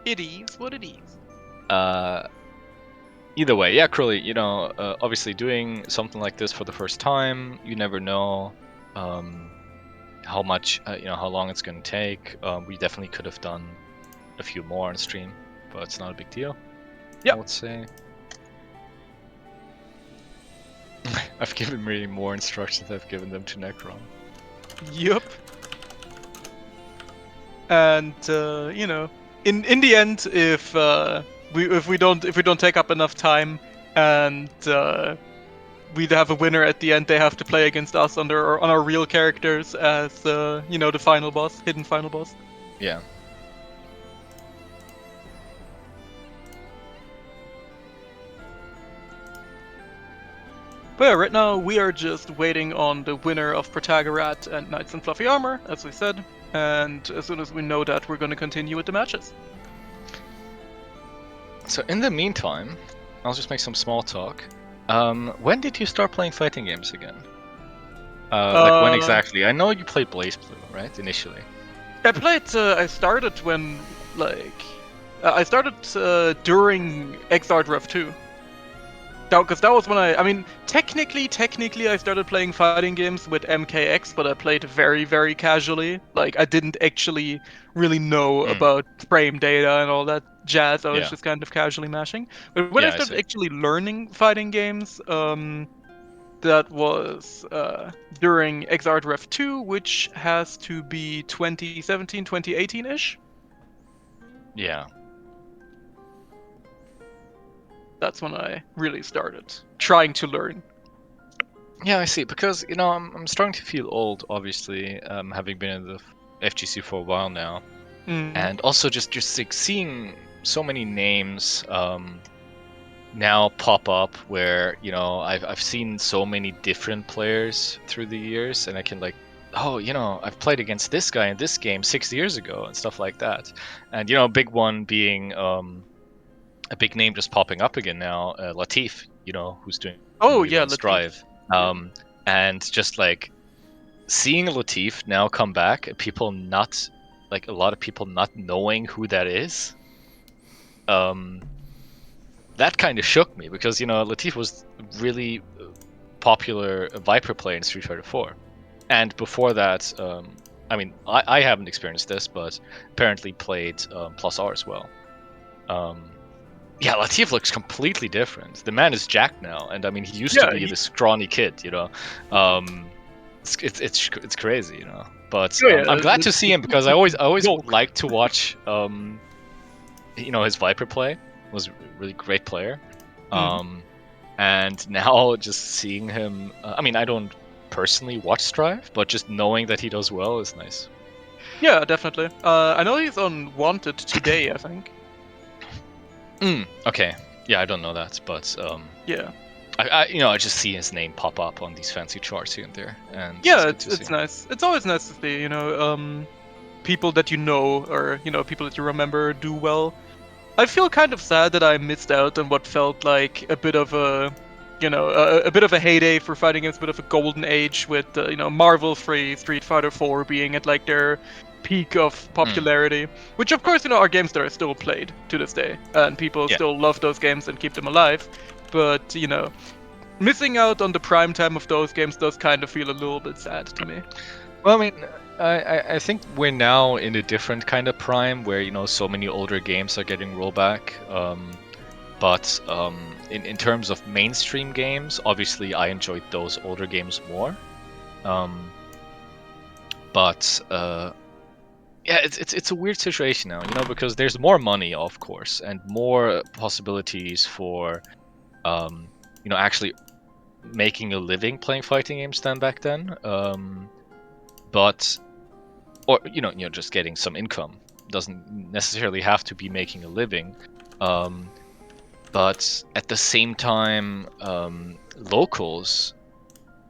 It is what it is. Either way, yeah, Crowley, obviously doing something like this for the first time, you never know how much, how long it's going to take. We definitely could have done a few more on stream, but it's not a big deal. Yeah. I would say. I've given Miri more instructions than I've given them to Necron. Yup. And in the end, if we don't take up enough time and we have a winner at the end, they have to play against us on our real characters as the final boss, hidden final boss. Yeah. But yeah, right now we are just waiting on the winner of Protagorat and Knights in Fluffy Armor, as we said. And as soon as we know that, we're going to continue with the matches. So in the meantime, I'll just make some small talk. When did you start playing fighting games again? Like when exactly? I know you played BlazBlue, right? Initially. I started when I started during Exarch Rev 2. Because that was when I mean, technically, I started playing fighting games with MKX, but I played very, very casually. Like, I didn't actually really know about frame data and all that jazz. I was just kind of casually mashing. But when I started actually learning fighting games, that was during Exarch Rev 2, which has to be 2017, 2018-ish. Yeah. That's when I really started trying to learn. Yeah, I see. Because I'm starting to feel old, obviously, having been in the FGC for a while now, and also just like seeing so many names now pop up where I've seen so many different players through the years, and I can like, I've played against this guy in this game 6 years ago and stuff like that, and a big one being a big name just popping up again now, Latif, who's doing Latif. Strive. And just like seeing Latif now come back, people not like a lot of people not knowing who that is. That kind of shook me because Latif was really popular Viper player in Street Fighter 4, and before that, I mean, I haven't experienced this, but apparently played Plus R as well. yeah, Latif looks completely different. The man is jacked now, and I mean, he used to be this scrawny kid, you know. It's crazy, you know. But I'm glad to see him because I always like to watch you know, his Viper play. Was a really great player. And now just seeing him, I mean, I don't personally watch Strive, but just knowing that he does well is nice. Yeah, definitely. I know he's on Wanted today, I think. Okay. Yeah, I don't know that, but yeah. I just see his name pop up on these fancy charts here and there, and yeah, it's nice. It's always nice to see, you know, people that you know or you know people that you remember do well. I feel kind of sad that I missed out on what felt like a bit of a, you know, a bit of a heyday for fighting games, a bit of a golden age with, you know, Marvel 3, Street Fighter 4 being at like their peak of popularity, which of course, you know, are games that are still played to this day, and people still love those games and keep them alive. But, you know, missing out on the prime time of those games does kind of feel a little bit sad to me. Well, I mean, I think we're now in a different kind of prime where, you know, so many older games are getting rollback. But in terms of mainstream games, obviously I enjoyed those older games more. But yeah, it's a weird situation now, you know, because there's more money, of course, and more possibilities for, you know, actually making a living playing fighting games than back then. But, or you know, just getting some income doesn't necessarily have to be making a living. But at the same time, locals,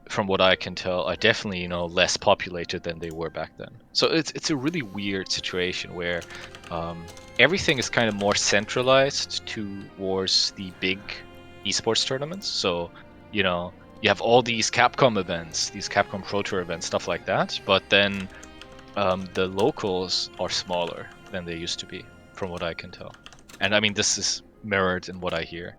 from what I can tell, are definitely, you know, less populated than they were back then. So it's a really weird situation where everything is kind of more centralized towards the big esports tournaments. So, you know, you have all these Capcom events, these Capcom Pro Tour events, stuff like that. But then the locals are smaller than they used to be, from what I can tell. And I mean, this is mirrored in what I hear.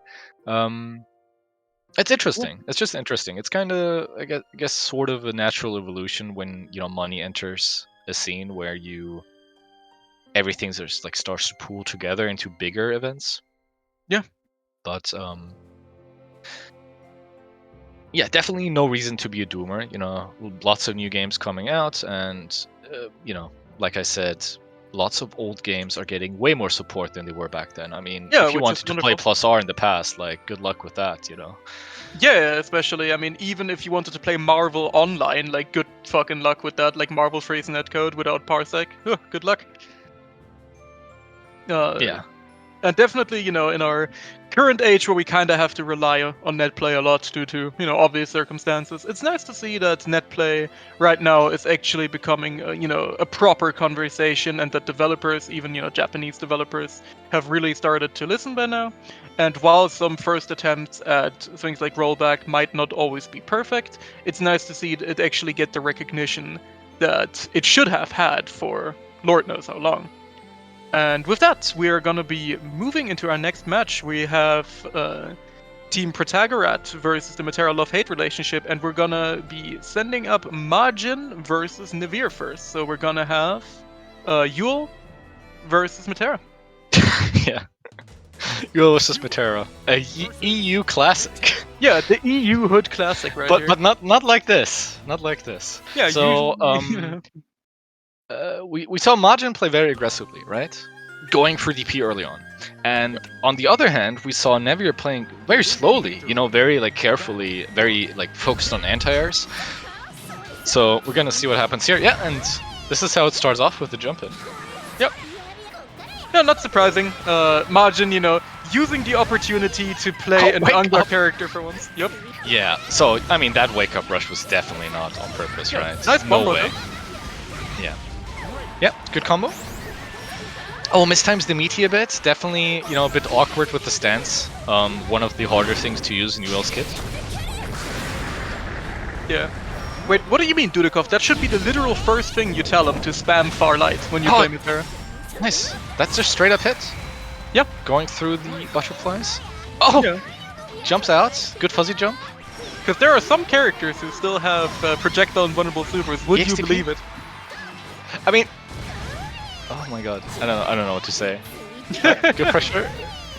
It's interesting. It's just interesting. It's kind of, I guess, sort of a natural evolution when, you know, money enters a scene where everything just like starts to pool together into bigger events. Yeah. But yeah, definitely no reason to be a doomer. You know, lots of new games coming out, and you know, like I said, lots of old games are getting way more support than they were back then. I mean, if you wanted to play Plus R in the past, like, good luck with that, you know. Yeah, especially, I mean, even if you wanted to play Marvel online, like, good fucking luck with that. Like, Marvel frees netcode without Parsec. Good luck. Yeah. And definitely, you know, in our current age where we kind of have to rely on netplay a lot due to, you know, obvious circumstances, it's nice to see that netplay right now is actually becoming, you know, a proper conversation, and that developers, even, you know, Japanese developers, have really started to listen by now. And while some first attempts at things like rollback might not always be perfect, it's nice to see it actually get the recognition that it should have had for Lord knows how long. And with that, we are going to be moving into our next match. We have Team Protagorat versus the Metera Love-Hate relationship, and we're going to be sending up Majin versus Navir first. So we're going to have Yule versus Metera. Yeah. Yule versus Metera. A EU classic. Yeah, the EU Hood classic, right? But not like this. Not like this. Yeah, so we saw Majin play very aggressively, right? Going for DP early on. And on the other hand, we saw Navir playing very slowly, you know, very like carefully, very like focused on anti-airs. So we're gonna see what happens here. Yeah, and this is how it starts off with the jump in. Yep. No, not surprising. Majin, you know, using the opportunity to play an Anga character for once. Yep. Yeah, so, I mean, that wake-up rush was definitely not on purpose, right? Nice combo, way. Yeah. Yep, good combo. Oh, mistimes the meaty a bit. Definitely, you know, a bit awkward with the stance. One of the harder things to use in UL's kit. Yeah. Wait, what do you mean, Dudikov? That should be the literal first thing you tell him, to spam far light when you play Metera. Nice. That's just straight up hit. Yep. Going through the butterflies. Oh! Yeah. Jumps out. Good fuzzy jump. Because there are some characters who still have projectile invulnerable supers. Would you believe it? I mean... Oh my god. I don't know what to say. Good pressure.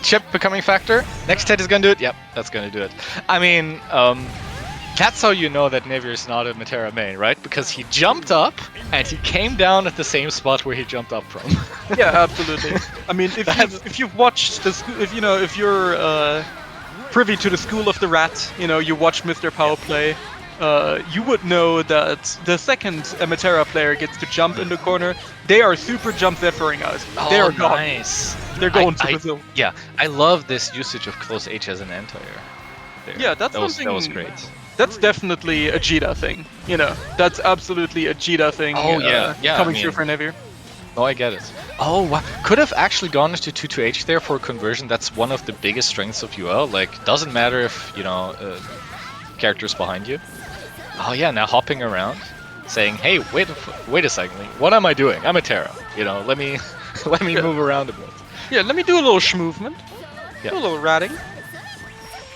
chip becoming factor. Next hit is gonna do it. Yep, that's gonna do it. I mean, that's how you know that Nivir is not a Metera main, right? Because he jumped up and he came down at the same spot where he jumped up from. Yeah, absolutely. I mean, if you've watched the if you're privy to the School of the Rat, you watch Mr. Power play, you would know that the second a Metera player gets to jump in the corner, they are super jump zephering out. They are gone. Nice. They're going to Brazil. Yeah, I love this usage of close H as an anti-air. Yeah, that was great. That's definitely a Jita thing. That's absolutely a Jita thing. Oh yeah, coming through for Nivir. Oh, I get it. Oh, wow. Could have actually gone into 2-2H there for a conversion. That's one of the biggest strengths of UL. Like, doesn't matter if, characters behind you. Oh yeah, now hopping around, saying, hey, wait a second, what am I doing? I'm a Terra. Let me move around a bit. Yeah, let me do a little movement. Yeah. Do a little ratting.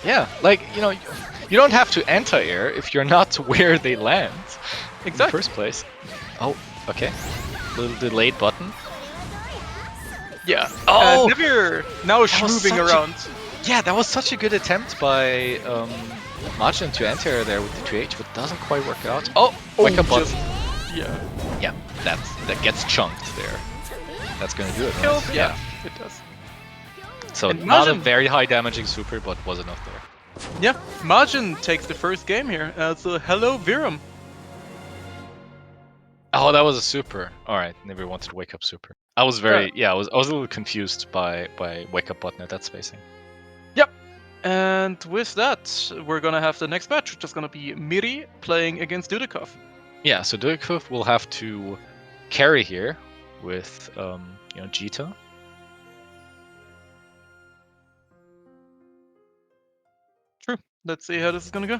Yeah, like, you don't have to anti-air if you're not where they land in the first place. Oh, okay. Little delayed button. Yeah. Oh! Nivir now moving around. Yeah, that was such a good attempt by Majin to anti-air there with the 2H, but doesn't quite work out. Oh, wake up button. Yeah. Yeah, that gets chunked there. That's gonna do it. Kills? Right? Yeah, it does. So And not a Majin- very high damaging super, but was enough there. Yeah, Majin takes the first game here as a hello Virum. Oh, that was a super. All right, never wanted to wake up super. I was I was a little confused by wake up button at that spacing. Yep. And with that, we're gonna have the next match, which is gonna be Miri playing against Dudikov. Yeah, so Dudikov will have to carry here with Jita. True. Let's see how this is gonna go.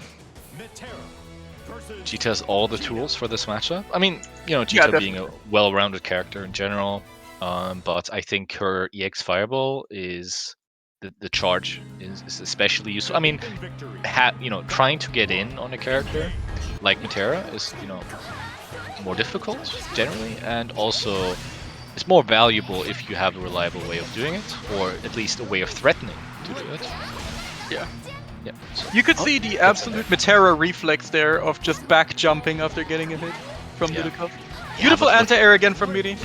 Jita has all the tools for this matchup. I mean, Jita being a well-rounded character in general, but I think her EX Fireball is the charge is especially useful. I mean, trying to get in on a character like Metera is more difficult generally, and also it's more valuable if you have a reliable way of doing it, or at least a way of threatening to do it. Yeah. Yeah. You could see the absolute Metera reflex there of just back jumping after getting a hit from Dudikov. Beautiful anti-air again from Miri.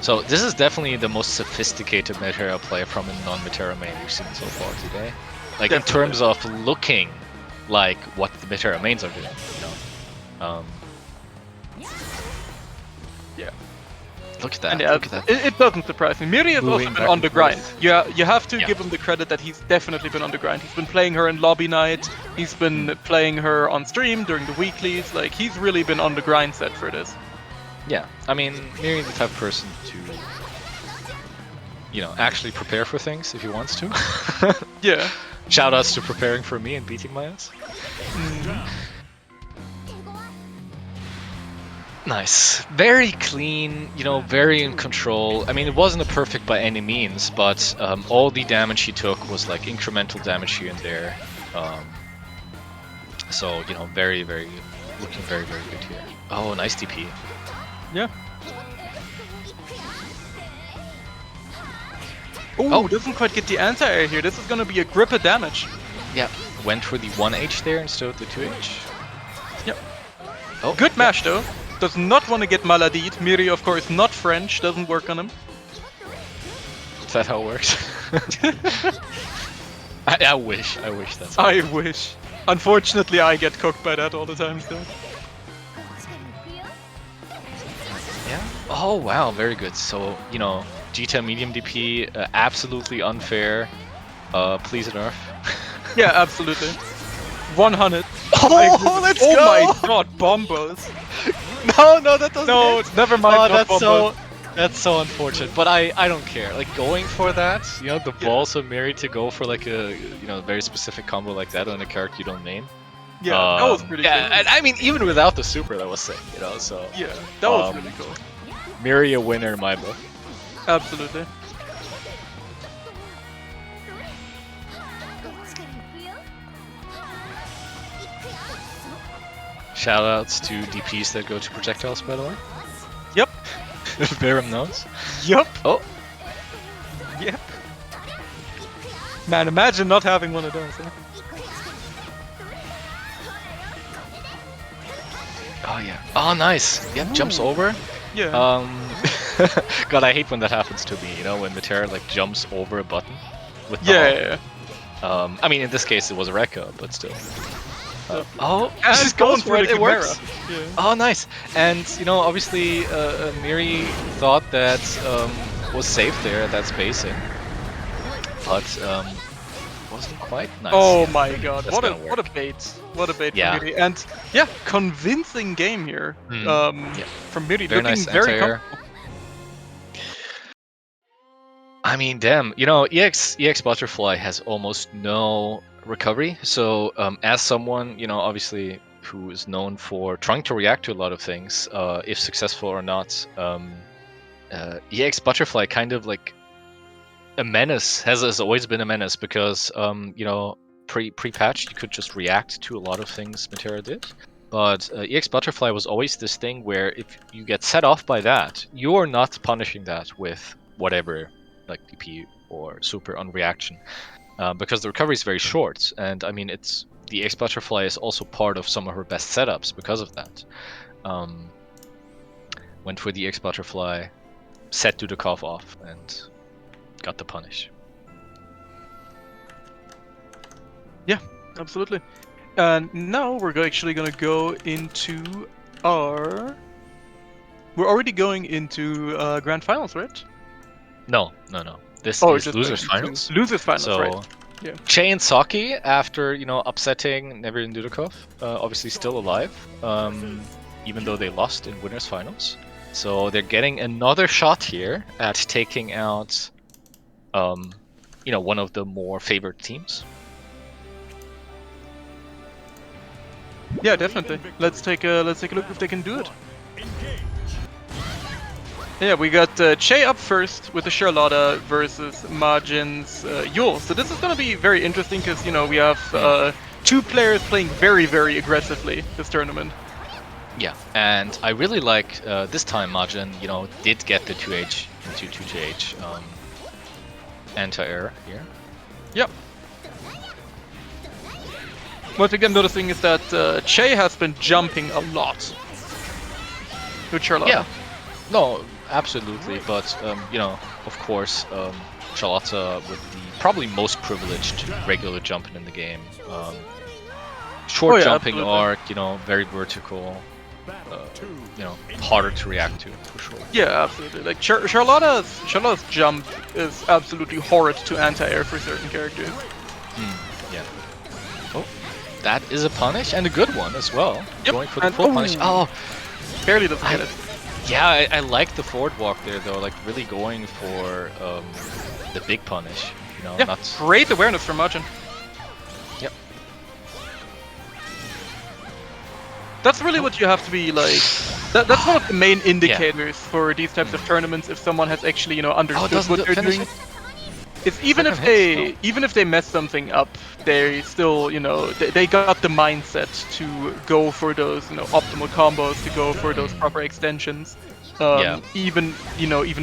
So this is definitely the most sophisticated Metera player from a non-Metera main we've seen so far today. Like in terms of looking like what the Metera mains are doing. Yeah. Look at that. And look at that. It doesn't surprise me. Miri has also been on the grind. forth. You have to give him the credit that he's definitely been on the grind. He's been playing her in lobby night. He's been playing her on stream during the weeklies. Like, he's really been on the grind set for this. Yeah, I mean, Miri is the type of person to, actually prepare for things if he wants to. Yeah. Shoutouts to preparing for me and beating my ass. Nice. Very clean, very in control. I mean, it wasn't a perfect by any means, but all the damage he took was like incremental damage here and there. So, very, very, looking very, very good here. Oh, nice DP. Yeah. Oh, doesn't quite get the anti-air here. This is gonna be a grip of damage. Yeah, went for the 1H there instead of the 2H. Yep. Oh, good mash though. Does not want to get maladit. Miri, of course, not French. Doesn't work on him. Is that how it works? I wish that's how I wish. Unfortunately, I get cooked by that all the time still. Yeah. Oh wow, very good. So Jita medium DP, absolutely unfair. Please nerf. Yeah, absolutely. 100. Oh, let's go! Oh my god, bombos. No, that doesn't. No, hit. never mind. That's so unfortunate. But I don't care. Like going for that, the balls of Miri to go for like a very specific combo like that on a character you don't main. Yeah, that was pretty cool. And I mean, even without the super, that was sick. So. Yeah, that was really cool. Miri a winner in my book. Absolutely. Shoutouts to DPs that go to projectiles, by the way. Yep. Verum knows. Yep. Oh. Yep. Man, imagine not having one of those. Huh? Oh yeah. Oh nice. Yep, jumps over. Yeah. God, I hate when that happens to me. You know, when Metera like jumps over a button with the Yeah. hop. I mean, in this case, it was a Rekka, but still. Oh, And just going goes for for it. the It works. Chimera. Yeah. Oh, nice. And you know, obviously, Miri thought that was safe there at that spacing, but wasn't quite nice. Oh Yeah, my god, that's what gonna a work. bait. What a bait Yeah. from Miri. And yeah, convincing game here. Yeah. From Miri. Very Looking nice very anti-air. comfortable. I mean, damn. You know, EX Butterfly has almost no recovery. So, as someone, you know, obviously who is known for trying to react to a lot of things, if successful or not, EX Butterfly kind of like a menace has always been a menace because, you know, pre-patch you could just react to a lot of things Metera did. But EX Butterfly was always this thing where if you get set off by that, you're not punishing that with whatever, like DP or super on reaction, because the recovery is very short. And I mean, the EX Butterfly is also part of some of her best setups because of that. Went for the EX Butterfly, set Dudakov off, and got the punish. Yeah, absolutely. And now we're actually gonna go into our... We're already going into Grand Finals, right? No. This Oh, is just losers into finals. Losers Finals, So, right. Yeah. Che and Saki, after, you know, upsetting Neverin Dudakov, obviously still alive, even though they lost in winners finals. So they're getting another shot here at taking out, you know, one of the more favored teams. Yeah, definitely. Let's take a look if they can do it. Yeah, we got Che up first with the Charlotta versus Margin's Yule. So this is going to be very interesting because, you know, we have two players playing very, very aggressively this tournament. Yeah, and I really like this time Margin, you know, did get the 2H into 2JH anti-air here. Yep. What again noticing is that Che has been jumping a lot with Charlotta. Yeah, no, absolutely, but you know, of course, Charlotta with the probably most privileged regular jumping in the game. Short jumping absolutely. arc, you know, very vertical, you know, harder to react to for sure. Yeah, absolutely. Like Charlotta's jump is absolutely horrid to anti-air for certain characters. Yeah. Oh, that is a punish and a good one as well. Yep. Going for the And- full punish. Oh, Barely doesn't get it. yeah, I like the forward walk there though, like really going for the big punish. You know, Yeah, not great awareness from Margin. Yep. That's really what you have to be like. That's one of the main indicators for these types of tournaments. If someone has actually, you know, understood doesn't what do- they're finish doing. it? It's even if Second they mess something up, they still, you know, they got the mindset to go for those, you know, optimal combos, to go for those proper extensions. Yeah. Even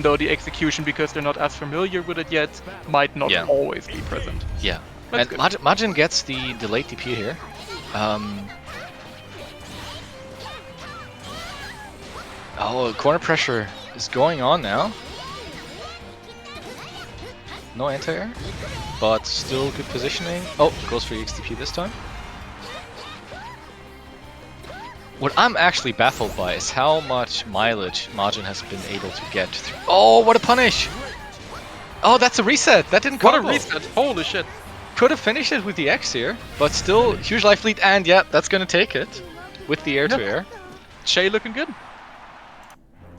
though the execution, because they're not as familiar with it yet, might not Yeah. always be present. Yeah. That's And good. Majin gets the delayed DP here. Oh, corner pressure is going on now. No anti-air, but still good positioning. Oh, goes for EXTP this time. What I'm actually baffled by is how much mileage Majin has been able to get through. Oh, what a punish! Oh, that's a reset! That didn't What a combo. reset! Holy shit! Could have finished it with the X here, but still huge life lead, and yeah, that's gonna take it with the air-to-air. Che looking good.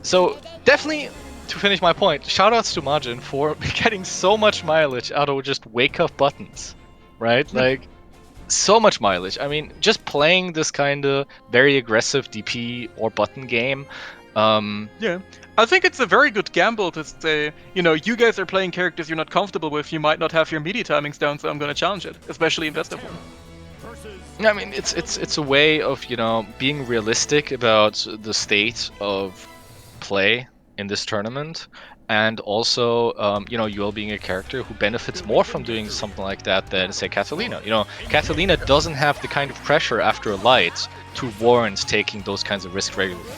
So definitely, to finish my point, shoutouts to Majin for getting so much mileage out of just wake-up buttons, right? Like, so much mileage. I mean, just playing this kind of very aggressive DP or button game. Yeah. I think it's a very good gamble to say, you know, you guys are playing characters you're not comfortable with, you might not have your media timings down, so I'm gonna challenge it, especially in best of one. I mean, it's a way of, you know, being realistic about the state of play in this tournament, And also, Yuel being a character who benefits more from doing something like that than, say, Catalina. Catalina doesn't have the kind of pressure after a light to warrant taking those kinds of risks regularly.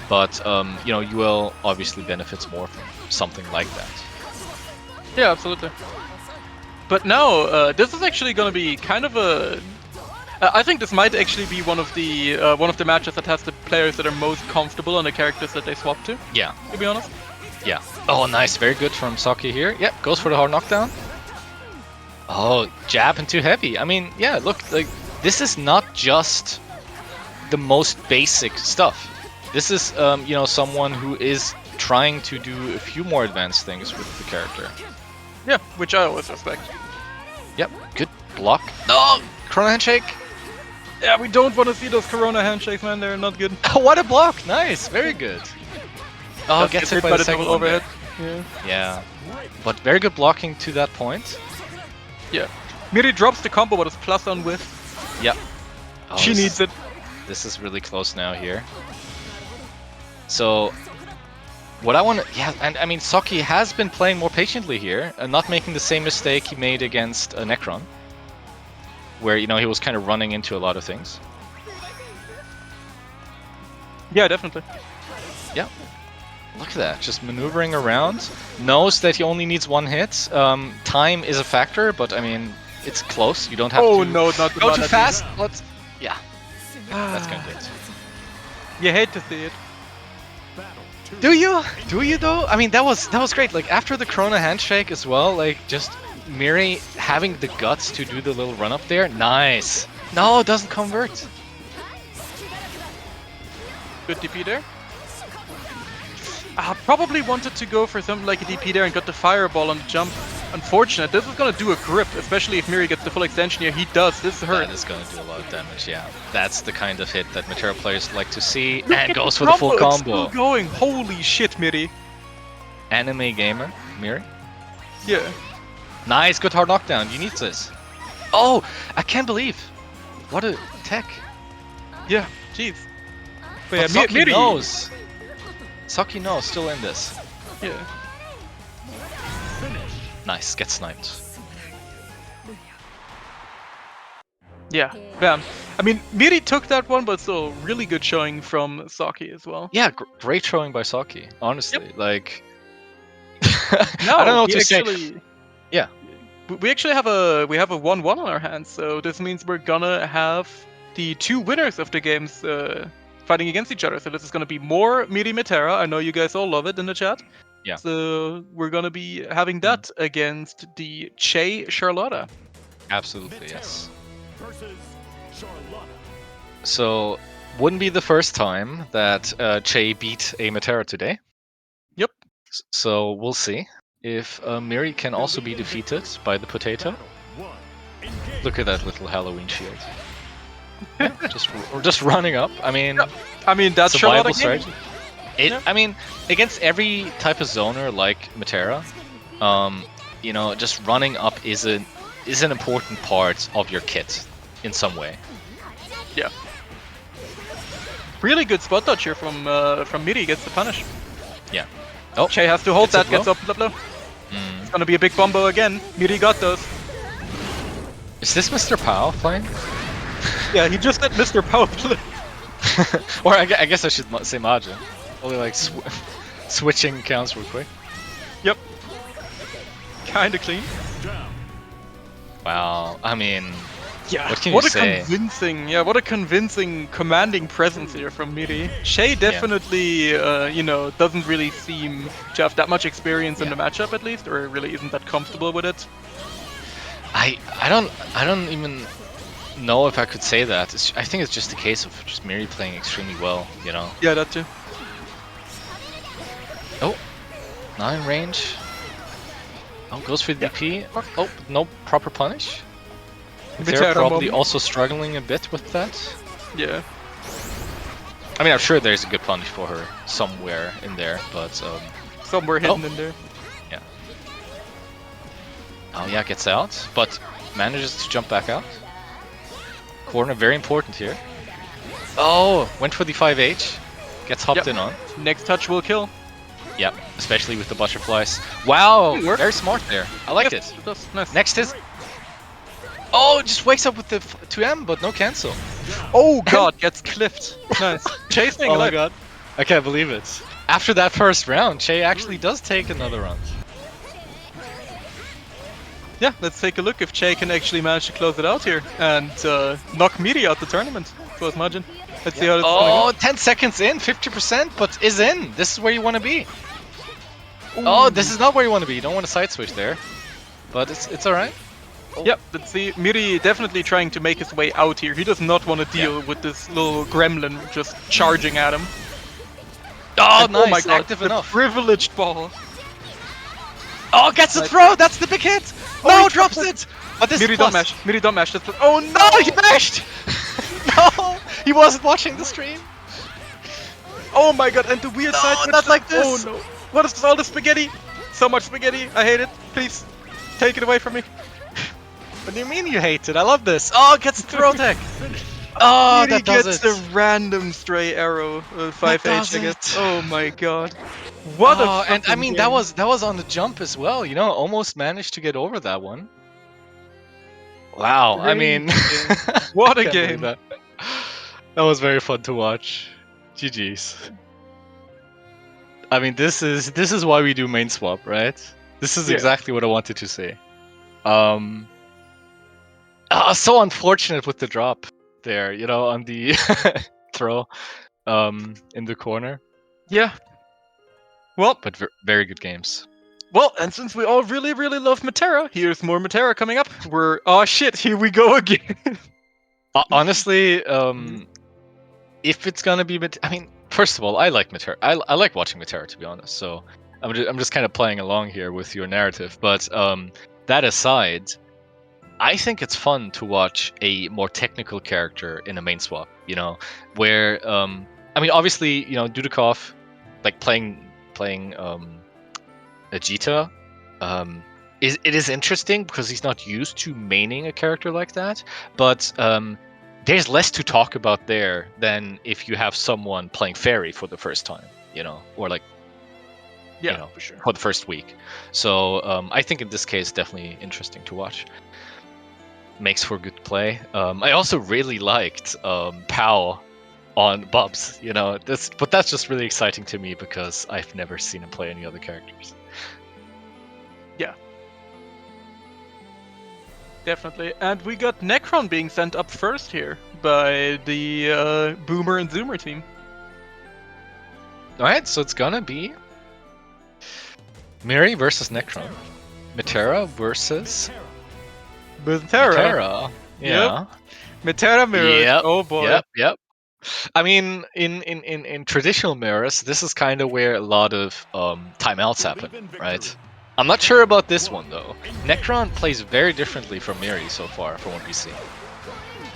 But, Yuel obviously benefits more from something like that. Yeah, absolutely. But now, this is actually going to be kind of a... I think this might actually be one of the matches that has the players that are most comfortable on the characters that they swap to. Yeah. To be honest. Yeah. Oh, nice. Very good from Saki here. Yep, goes for the hard knockdown. Oh, jab and too heavy. I mean, yeah, look, like, this is not just the most basic stuff. This is, someone who is trying to do a few more advanced things with the character. Yeah, which I always respect. Yep, good block. No! Chrono handshake! Yeah, we don't want to see those Corona handshakes, man. They're not good. What a block! Nice, very good. Oh, That's gets hit by the second double overhead. Yeah. Yeah, but very good blocking to that point. Yeah. Miri drops the combo, but it's plus on with. Yep. Oh, She needs it. This is really close now here. So, what I want to... Yeah, and I mean, Saki has been playing more patiently here, and not making the same mistake he made against Necron. Where, he was kind of running into a lot of things. Yeah, definitely. Yeah. Look at that, just maneuvering around. Knows that he only needs one hit. Time is a factor, but I mean, it's close. You don't have to no, not go too fast. Yeah. That's gonna do it. You hate to see it. Do you? Do you though? I mean, that was great. Like after the Chrono handshake as well, like just Miri having the guts to do the little run up there. Nice. No, it doesn't convert. Good DP there. I probably wanted to go for something like a DP there and got the fireball on the jump. Unfortunate. This is gonna do a grip, especially if Miri gets the full extension here. He does. This hurts. That is gonna do a lot of damage. Yeah, that's the kind of hit that Metera players like to see, Look and at goes for the full combo. It's still going. Holy shit, Miri. Anime gamer, Miri. Yeah. Nice, good hard knockdown. You need this. Oh, I can't believe. What a tech. Yeah. Jeez. But yeah, Saki Miri knows. Saki knows, still in this. Yeah. Nice, get sniped. Yeah, bam. I mean, Miri took that one, but still really good showing from Saki as well. Yeah, great showing by Saki, honestly. Yep. Like, No, I don't know what we to say. actually- Yeah. We actually have a 1-1 on our hands, so this means we're gonna have the two winners of the games fighting against each other. So this is gonna be more Miri Metera. I know you guys all love it in the chat. Yeah. So we're gonna be having that against the Che Charlotta. Absolutely, yes. So, wouldn't be the first time that Che beat a Metera today. Yep. So, we'll see if Miri can also be defeated by the potato. Look at that little Halloween shield. Yeah, just running up. I mean, That's Charlotta survival strategy. I mean, against every type of zoner like Metera, just running up is an important part of your kit in some way. Yeah. Really good spot dodge here from Miri. Gets the punish. Yeah. Oh, Che has to hold gets that. it Gets low. up the blow. It's gonna be a big combo again. Miri got those. Is this Mr. Pow playing? Yeah, he just did Mr. Power Play. Or I guess I should say Majin. Only like switching counts real quick. Yep. Kinda clean. Wow. I mean, Yeah. what can you say? What a convincing, commanding presence here from Miri. Che definitely, doesn't really seem to have that much experience in the matchup at least, or really isn't that comfortable with it. I don't even know if I could say that. I think it's just a case of just Miri playing extremely well, Yeah, that too. Oh, not in range. Oh, goes for the DP. Oh, no proper punish. They're probably moment. also struggling a bit with that. Yeah. I mean, I'm sure there's a good punish for her somewhere in there, but Somewhere hidden in there. yeah. Oh yeah, gets out, but manages to jump back out. Corner very important here. Oh, went for the 5H. Gets hopped in on. Next touch will kill. Yep, especially with the butterflies. Wow, It worked. very smart there. I liked Yes, it. does. Nice. Next is... Oh, just wakes up with the 2M, but no cancel. Oh god, gets clipped. Nice. Chasing. Oh my alive. god. I can't believe it. After that first round, Che actually does take another round. Yeah, let's take a look if Che can actually manage to close it out here and knock Miri out the tournament. Close margin. Let's see how this is Oh, gonna 10 seconds in, 50%, but is in. This is where you want to be. Oh, this is not where you want to be. You don't want to side switch there. But it's alright. go. Yep, let's see. Miri definitely trying to make his way out here. He does not want to deal with this little gremlin just charging at him. Oh, And, nice. oh my god, Active the enough. privileged ball. Oh, gets the throw. That's the big hit. Oh, No, he drops dropped it. But this Miri is don't plus. mash. Miri don't mash. That's oh no! No, he mashed. No, he wasn't watching the stream. Oh my god, and the weird No, side switch. not like this. Oh no. What is all the spaghetti? So much spaghetti. I hate it. Please, take it away from me. What do you mean you hate it? I love this. Oh, it gets the throw tech. Oh, Miri that does gets it. a random stray arrow. 5H, does I guess. it. Oh my god. What a Oh, and I fucking mean game. that was on the jump as well. You know, almost managed to get over that one. Wow, I mean, Great What I a can't believe game. that was very fun to watch. GG's. I mean, this is why we do main swap, right? This is Yeah. exactly what I wanted to say. So unfortunate with the drop there, you know, on the throw in the corner, Yeah. Well, but very good games. well, and since we all really, really love Metera, here's more Metera coming up. Oh shit, here we go again. Honestly, if it's gonna be, I mean, first of all, I like Metera. I like watching Metera, to be honest. So I'm just kind of playing along here with your narrative. But that aside, I think it's fun to watch a more technical character in a main swap. You know, where I mean, obviously, you know, Dudikov, like playing Vegeta, it is interesting because he's not used to maining a character like that. But there's less to talk about there than if you have someone playing Fairy for the first time, you know, or like, Yeah, you know, for sure. for the first week. So I think in this case, definitely interesting to watch. Makes for good play. I also really liked Pow on Bubs, you know, but that's just really exciting to me because I've never seen him play any other characters. Definitely. And we got Necron being sent up first here by the Boomer and Zoomer team. All right, so it's gonna be Miri versus Necron, Metera versus Metera. Metera. Yeah. Metera mirrors. Yep. Oh boy. Yep. I mean, in traditional mirrors, this is kind of where a lot of timeouts happen, right? I'm not sure about this one though. Necron plays very differently from Miri so far, from what we see.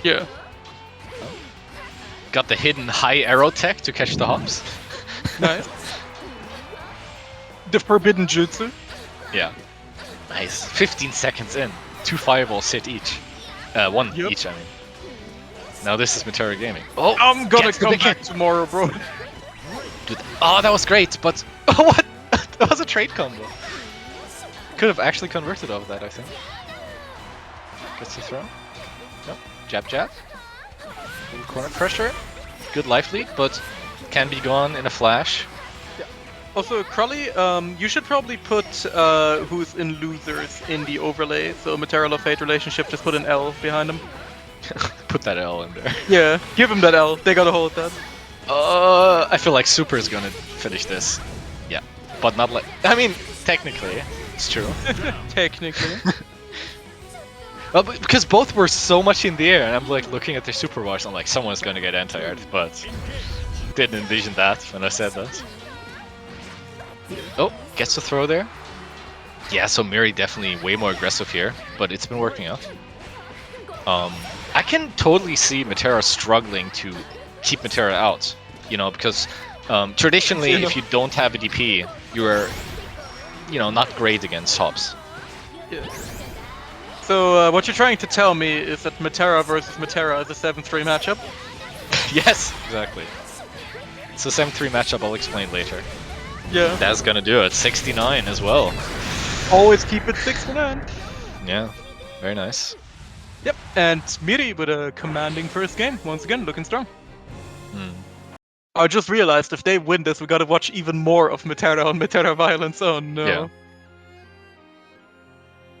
Yeah. Got the hidden high arrow tech to catch the hops. Nice. The forbidden jutsu. Yeah. Nice. 15 seconds in. 2 fireballs hit each. One Yep. each, I mean. Now this is Metera Gaming. Oh, I'm gonna gets the come big back hit. tomorrow, bro. Dude, oh, that was great, but what? That was a trade combo. Could have actually converted off that, I think. Gets the throw. Nope. Jab, jab. Little corner pressure. Good life lead, but can be gone in a flash. Also, Crowley, you should probably put who's in losers in the overlay. So Metera Love Hate relationship, just put an L behind him. Put that L in there. Yeah, give him that L. They gotta hold that. I feel like Super is gonna finish this. Yeah, but not like. I mean, technically, it's true. Technically. Well, because both were so much in the air, and I'm like looking at their Super Wars, I'm like, someone's gonna get anti-aired, but didn't envision that when I said that. Oh, gets a throw there. Yeah, so Miri definitely way more aggressive here, but it's been working out. I can totally see Metera struggling to keep Metera out, you know, because traditionally, if you don't have a DP, you're, you know, not great against hops. Yeah. So what you're trying to tell me is that Metera versus Metera is a 7-3 matchup? Yes, exactly. It's a 7-3 matchup I'll explain later. Yeah. That's gonna do it. 69 as well. Always keep it 69. Yeah, very nice. Yep, and Miri with a commanding first game. Once again, looking strong. Hmm. I just realized if they win this, we gotta watch even more of Metera on Metera Violence. Oh no. Yeah.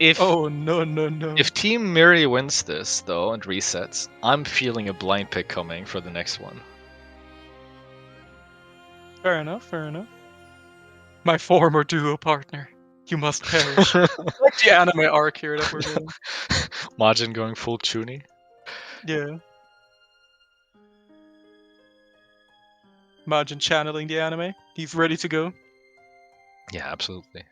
If Oh no, no, no. if Team Miri wins this though and resets, I'm feeling a blind pick coming for the next one. Fair enough, fair enough. My former duo partner. You must perish. Like the anime arc here that we're getting. Majin going full Chuni. Yeah. Majin channeling the anime. He's ready to go. Yeah, absolutely.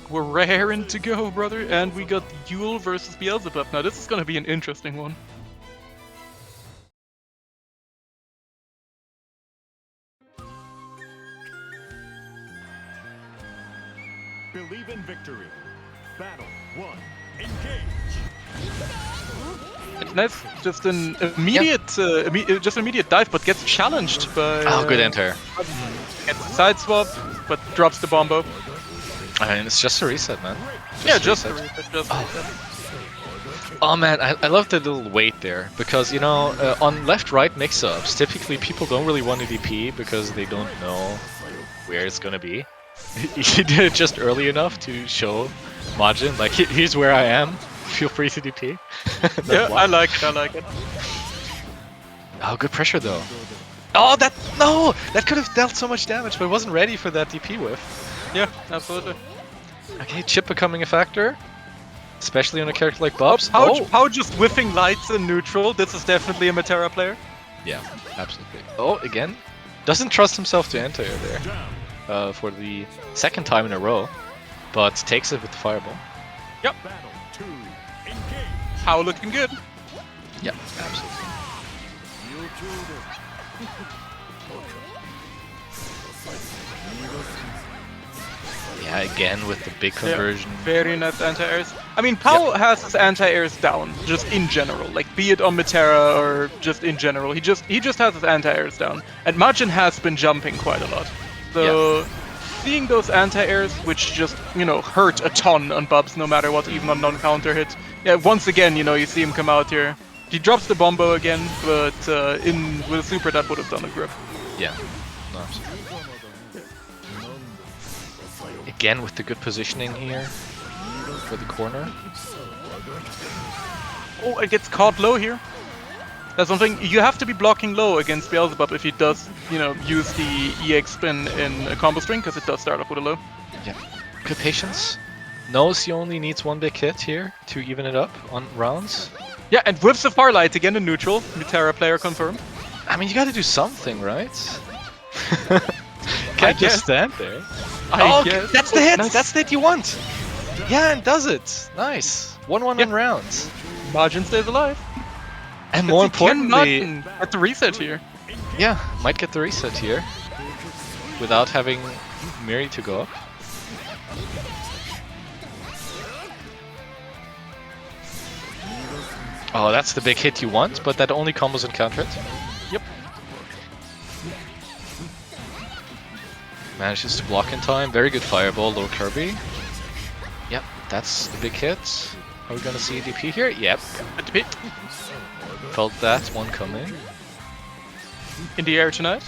We're raring to go, brother. And we got Yule versus Beelzebub. Now this is gonna be an interesting one. Believe in victory. Battle 1. Engage. It's nice, just an immediate, just immediate dive, but gets challenged by. Oh, good enter. Gets a side swap, but drops the bombo. I mean, it's just a reset, man. Just a a reset, just a reset. Oh man, I love the little wait there because you know on left-right mix-ups, typically people don't really want to DP because they don't know where it's gonna be. He did it just early enough to show Majin like here's where I am. Feel free to DP. Yeah, I like it. I like it. Oh, good pressure though. Oh, that could have dealt so much damage, but it wasn't ready for that DP whiff. Yeah, absolutely. Okay, chip becoming a factor, especially on a character like Bubs. How just whiffing lights in neutral? This is definitely a Metera player. Yeah, absolutely. Oh, again, doesn't trust himself to enter there for the second time in a row, but takes it with the fireball. Yep. Battle 2. Engage. How looking good. Yeah, absolutely. Yeah, again with the big conversion. Yeah, very nice anti-airs. I mean, Pao has his anti-airs down, just in general. Like, be it on Metera or just in general. He just has his anti-airs down. And Majin has been jumping quite a lot. So, seeing those anti-airs, which just, you know, hurt a ton on Bubs no matter what, even on non-counter hit. Yeah, once again, you know, you see him come out here. He drops the bombo again, but with a super that would have done a grip. Yeah, no, absolutely. Again with the good positioning here for the corner. Oh, it gets caught low here. That's something you have to be blocking low against Beelzebub if he does, you know, use the EX spin in a combo string, because it does start off with a low. Yeah, good patience. Knows he only needs one big hit here to even it up on rounds. Yeah, and whiffs the Farlight again in neutral. Metera player confirmed. I mean, you gotta do something, right? Can't just stand there. I guess. That's the hit! Nice. That's the hit you want! Yeah, and does it! Nice! 1-1 in rounds. Majin stays alive. And more importantly, at the reset here. yeah, might get the reset here without having Miri to go up. Oh, that's the big hit you want, but that only combos and counter it. Yep. Manages to block in time. Very good fireball, low Kirby. Yep, that's the big hit. Are we gonna see a DP here? Yep. Felt that one coming. In the air tonight.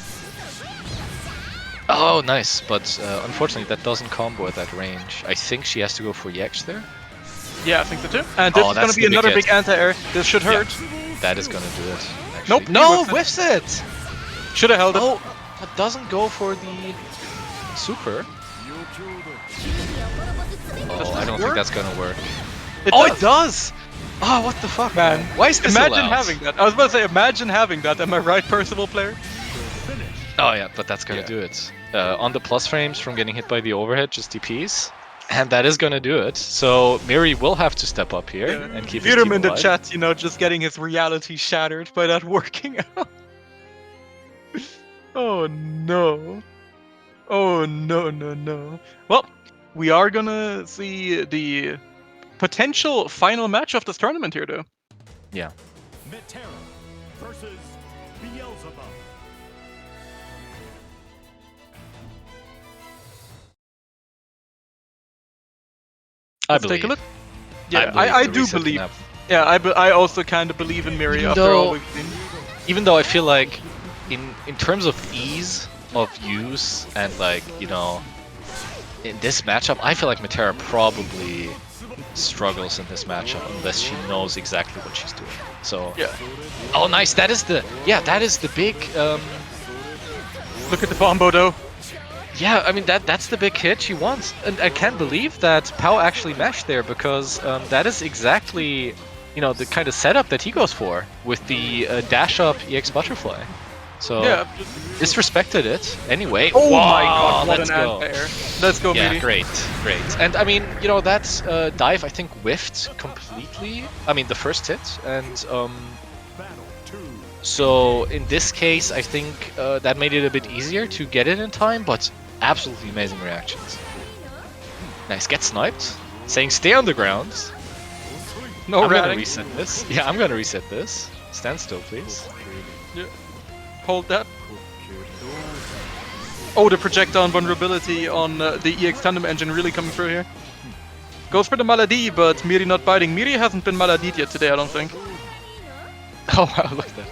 Oh, nice, but unfortunately that doesn't combo at that range. I think she has to go for EX there. Yeah, I think so too. And this is gonna that's be the big another hit. big anti-air. This should hurt. Yeah, that is gonna do it. Actually. Nope. No, he whiffs it! Should have held it. Oh, but doesn't go for the super. Oh, I don't think that's gonna work. It Oh, does. it does! Oh, what the fuck, Man, Why is this imagine allowed? having that. I was about to say, imagine having that. Am I right, Percival player? Oh yeah, but that's gonna do it. On the plus frames from getting hit by the overhead, just DPs. And that is gonna do it. So Miri will have to step up here and keep his Viewed him team in the alive. chat, you know, just getting his reality shattered by that working out. Oh no. Oh no, no, no. Well, we are gonna see the potential final match of this tournament here, though. Yeah. Metera versus Beelzebub. Let's take a look. Yeah, I do believe. Happen. Yeah, I also kind of believe in Miri Even after though- all we've seen. Even though I feel like in terms of ease of use and like, you know, in this matchup, I feel like Metera probably struggles in this matchup unless she knows exactly what she's doing. So Yeah. Oh nice, that is the big Look at the combo though. yeah, I mean that's the big hit she wants. And I can't believe that Pao actually meshed there because that is exactly, you know, the kind of setup that he goes for with the dash up EX butterfly. So Yeah. disrespected it anyway. Oh Wow, my god, what let's an go. anti-air. Let's go, Yeah, Miri. great. And I mean, you know, that dive I think whiffed completely. I mean, the first hit, and Battle 2. so in this case, I think that made it a bit easier to get it in time, but absolutely amazing reactions. Nice, get sniped. Saying stay on the ground. No I'm gonna ratting. reset this. Yeah, I'm gonna reset this. Stand still, please. Hold that. Oh, the projectile vulnerability on the EX Tandem engine really coming through here. Goes for the Maladi, but Miri not biting. Miri hasn't been Maladied yet today, I don't think. Oh wow, look at that.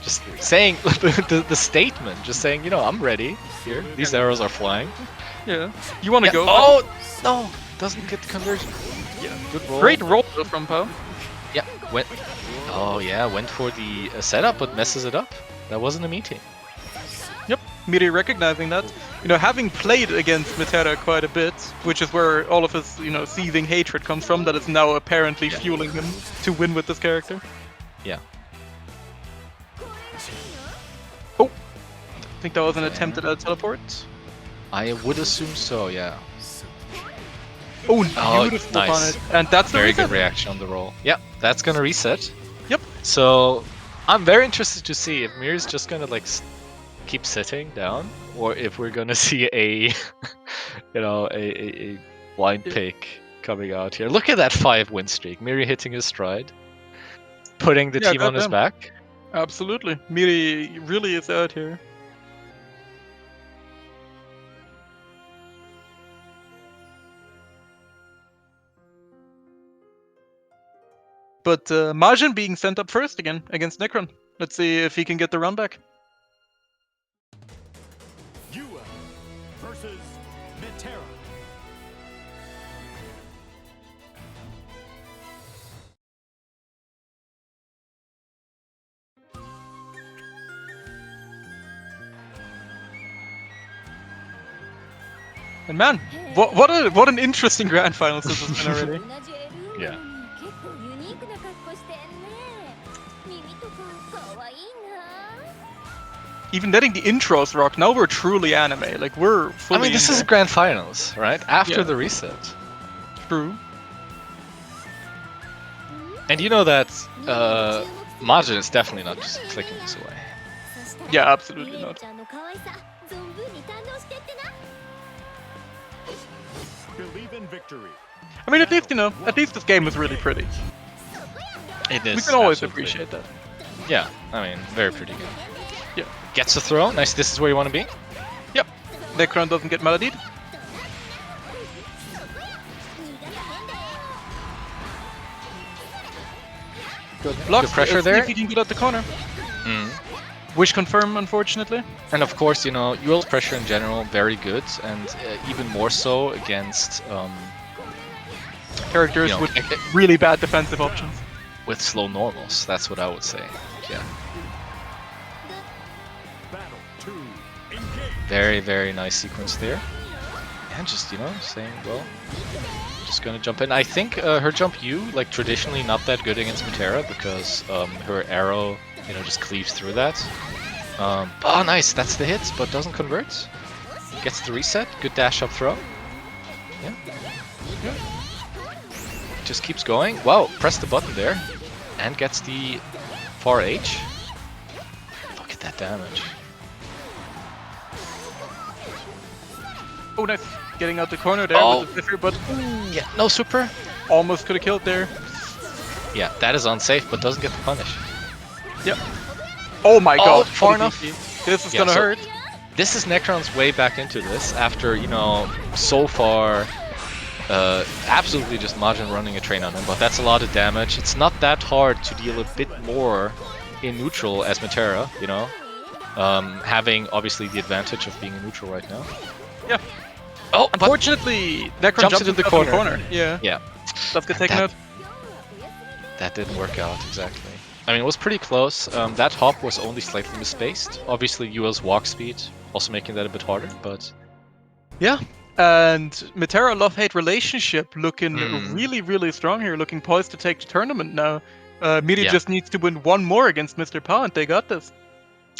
Just saying the statement, just saying, you know, I'm ready here. These arrows are flying. Yeah. You want to go? Oh no, doesn't get the conversion. Yeah, good roll. Great roll though from Pao. Yeah, went. Oh yeah, went for the setup, but messes it up. That wasn't a meeting. Yep, Miri recognizing that. You know, having played against Metera quite a bit, which is where all of his, you know, seething hatred comes from, that is now apparently Yeah. fueling him to win with this character. Yeah. Oh! I think that was an attempt at a teleport. I would assume so. Yeah. Oh, Oh, beautiful nice. on it. And that's the Very reset. good reaction on the roll. Yeah, that's gonna reset. Yep. So I'm very interested to see if Mir's just gonna like keep sitting down, or if we're gonna see a, you know, a blind Yeah. pick coming out here. Look at that 5-win streak. Miri hitting his stride, putting the Yeah, team on his goddamn. back. Absolutely. Miri really is out here. But Majin being sent up first again against Necron. Let's see if he can get the run back. Yua versus Metera. And man, what an interesting grand finals this has been already. Yeah. Even letting the intros rock, now we're truly anime. Like we're I fully mean, this in is a there. grand finals, right? After Yeah. the reset. True. And you know that Majin is definitely not just clicking this away. Yeah, absolutely not. Believe in victory. I mean, at least, you know, at least this game was really pretty. It is. We can always absolutely. appreciate that. Yeah, I mean, very pretty game. Yeah. Gets a throw. Nice. This is where you want to be. Yep. Necron doesn't get Maladied. Good. Blocks. Good pressure Let's see there. if he can get out the corner. Mm. Wish confirm, unfortunately. And of course, you know, Yuel's pressure in general very good, and even more so against Characters you know, with really bad defensive options. with slow normals. That's what I would say. Yeah. Battle 2. Engage. Very, very nice sequence there. And just, you know, saying, well, just gonna jump in. I think her jump U, like, traditionally not that good against Metera because her arrow, you know, just cleaves through that. Oh, nice, that's the hit, but doesn't convert. Gets the reset, good dash up throw. Yeah. Just keeps going. Wow, press the button there. And gets the far H. Look at that damage. Oh, nice. Getting out the corner there Oh. with the Zephyr, but Yeah, no super. almost could have killed there. Yeah, that is unsafe, but doesn't get the punish. Yep. Oh my Oh, god. far what a enough. DP. This is Yeah, gonna so- hurt. This is Necron's way back into this after, you know, so far absolutely just Majin running a train on him, but that's a lot of damage. It's not that hard to deal a bit more in neutral as Metera, you know? Having obviously the advantage of being in neutral right now. Yeah. Oh, unfortunately, Necron jumps into the corner. Yeah. Yeah. Does get taken out. That didn't work out exactly. I mean, it was pretty close. That hop was only slightly misspaced. Obviously, UL's walk speed also making that a bit harder, but yeah. And Metera love-hate relationship looking really, really strong here, looking poised to take the tournament now. Miri just needs to win one more against Mr. Pa, and they got this.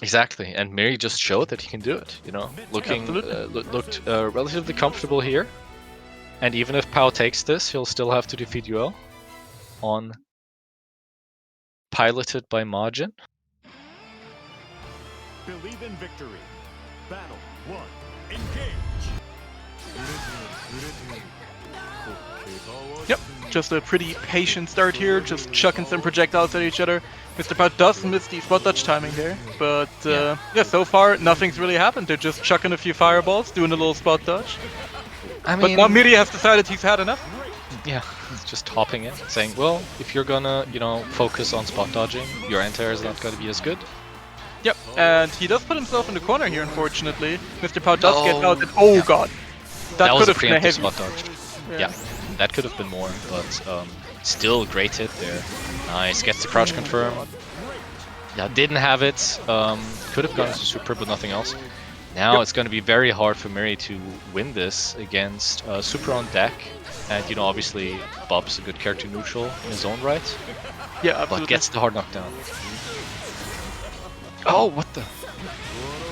Exactly, and Miri just showed that he can do it. You know, looking looked relatively comfortable here. And even if Pao takes this, he'll still have to defeat UL on piloted by Majin. Believe in victory. Battle 1. Engage. Yep, just a pretty patient start here, just chucking some projectiles at each other. Mr. Pao does miss the spot dodge timing there, but yeah, so far nothing's really happened. They're just chucking a few fireballs, doing a little spot dodge. I mean, but now Miri has decided he's had enough. Yeah, he's just hopping in, saying, well, if you're gonna, you know, focus on spot dodging, your anti-air is not gonna be as good. Yep, and he does put himself in the corner here, unfortunately. Mr. Pao does get out, and god. That could have been a heavy spot dodge. Yeah, that could have been more, but still great hit there. Nice, gets the crouch confirm. Yeah, didn't have it. Could have gone to super, but nothing else. Now it's going to be very hard for Miri to win this against super on deck. And, you know, obviously, Bob's a good character neutral in his own right. Yeah, absolutely. But gets the hard knockdown. Oh, what the?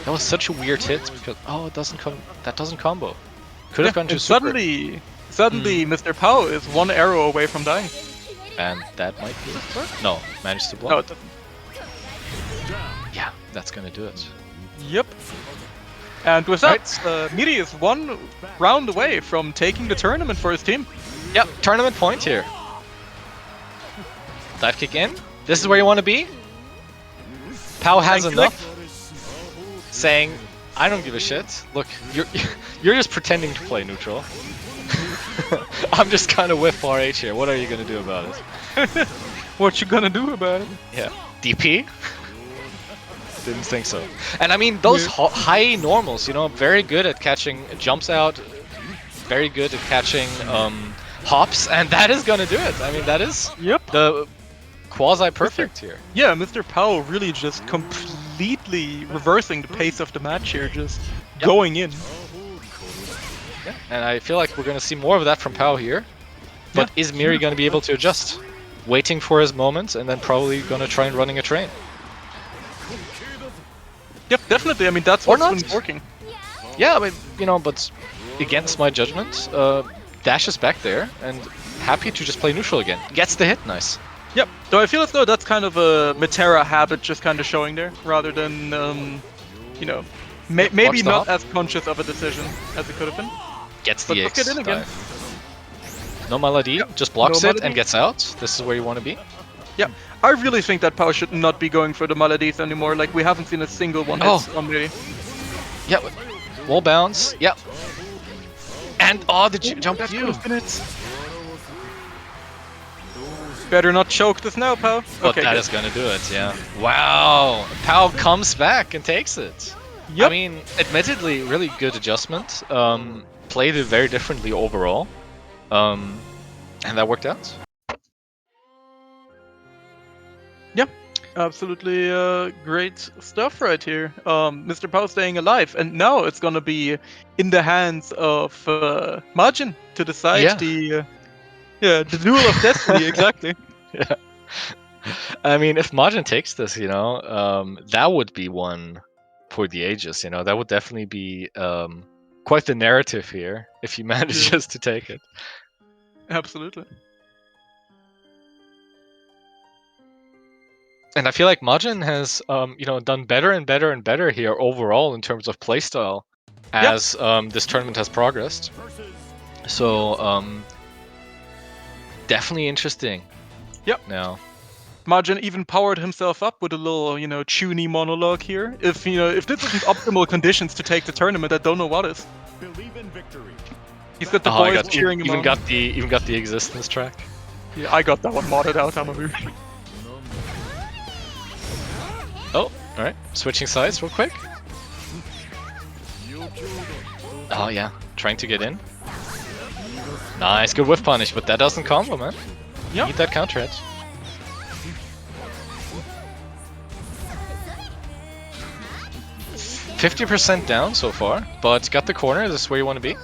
That was such a weird hit because, oh, it doesn't come. That doesn't combo. Could have gone to super. Suddenly, Mr. Pao is one arrow away from dying. And that might be it. No, managed to block. No, it doesn't. Yeah, that's gonna do it. Yep. And with that, Miri is one round away from taking the tournament for his team. Yep, tournament point here. Dive kick in. This is where you want to be. Pao has enough. Saying, I don't give a shit. Look, you're just pretending to play neutral. I'm just kind of with RH here. What are you gonna do about it? What you gonna do about it? Yeah. DP? Didn't think so. And I mean, those high normals, you know, very good at catching jumps out, very good at catching hops, and that is gonna do it. I mean, that is the quasi-perfect here. Yeah, Mr. Pao really just completely reversing the pace of the match here, just going in. Yeah, and I feel like we're gonna see more of that from Pao here. But is Miri gonna be able to adjust? Waiting for his moment, and then probably gonna try and running a train. Yep, definitely. I mean, that's what's been working. Yeah, I mean, you know, but against my judgment, Dash is back there and happy to just play neutral again. Gets the hit, nice. Yep. Though I feel as though that's kind of a Metera habit just kind of showing there, rather than, you know, maybe not as conscious of a decision as it could have been. Gets the Let's get in again. No Malady, just blocks it and gets out. This is where you want to be. Yeah, I really think that Pao should not be going for the Maladies anymore. Like, we haven't seen a single one hit on Miri. Yeah, wall bounce. Yep. And the jump view. Better not choke this now, Pao. But that is gonna do it, yeah. Wow, Pao comes back and takes it. Yep. I mean, admittedly, really good adjustment. Played it very differently overall. And that worked out. Yeah, absolutely great stuff right here. Mr. Pao staying alive, and now it's gonna be in the hands of Majin to decide the duel of destiny. Exactly. Yeah. I mean, if Majin takes this, you know, that would be one for the ages. You know, that would definitely be quite the narrative here if he manages to take it. Absolutely. And I feel like Majin has, you know, done better and better and better here overall in terms of playstyle as this tournament has progressed. So, definitely interesting. Yep. Now, Majin even powered himself up with a little, you know, Chuny monologue here. If this isn't optimal conditions to take the tournament, I don't know what is. Believe in victory. He's got the Oh, I boys got cheering him even on. got the existence track. Yeah, I got that one modded out, I'm a weird. Oh, alright. Switching sides real quick. Oh yeah, trying to get in. Nice, good whiff punish, but that doesn't combo, man. Yep. Need that counter edge. %50 down so far, but got the corner. This is where you want to be.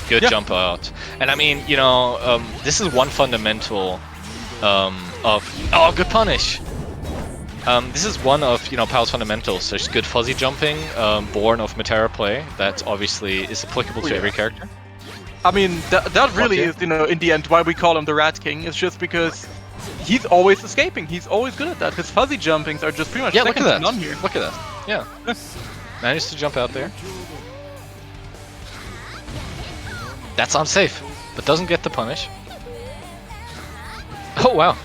Good jump out. And I mean, you know, this is one fundamental of... Oh, good punish! This is one of, you know, Pal's fundamentals. There's good fuzzy jumping, born of Metera play, that obviously is applicable to every character. I mean, that really is, you know, in the end, why we call him the Rat King. It's just because he's always escaping. He's always good at that. His fuzzy jumpings are just pretty much Look at that. none here. Look at that. Yeah. Managed to jump out there. That's unsafe, but doesn't get the punish. Oh, wow.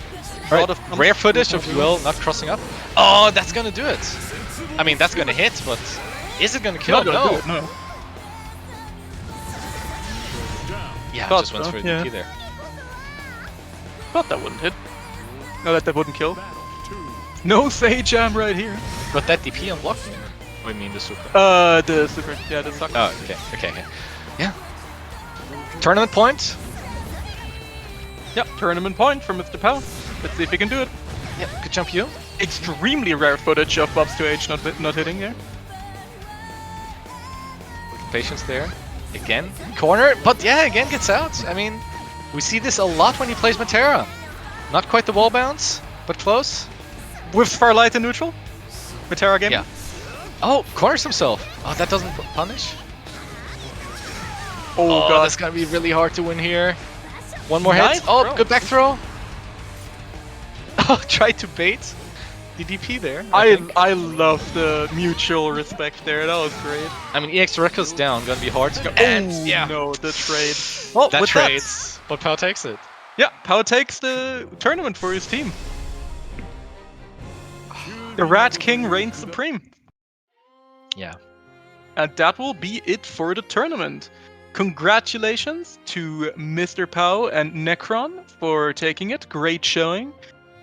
Alright, rare footage of UL not crossing up. Oh, that's gonna do it. I mean, that's gonna hit, but is it gonna kill? No. No. Yeah, Thought just went so, for the yeah. DP there. Thought that wouldn't hit. No, that wouldn't kill. No Sage Jam right here. But that DP unblocked me. Oh, I mean the super. The super. Yeah, the sucker. Oh, okay. Yeah. Tournament point. Yep, tournament point for Mr. Pal. Let's see if he can do it. Yeah, good jump you. Extremely rare footage of Bob's 2H not hitting there. Patience there. Again. Corner, but yeah, again gets out. I mean, we see this a lot when he plays Metera. Not quite the wall bounce, but close. With Farlight in neutral? Metera game? Yeah. Oh, corners himself. Oh, that doesn't punish. Oh god. That's gonna be really hard to win here. One more Nice hit. Oh, throw. good back throw. Oh, tried to bait the DP there. I love the mutual respect there. That was great. I mean, EX Rekka's down. Gonna be hard to go. And yeah, no, the trade. Well, that with trades. But Pal takes it. Yeah, Pao takes the tournament for his team. The Rat King reigns supreme. Yeah. And that will be it for the tournament. Congratulations to Mr. Pao and Necron for taking it. Great showing.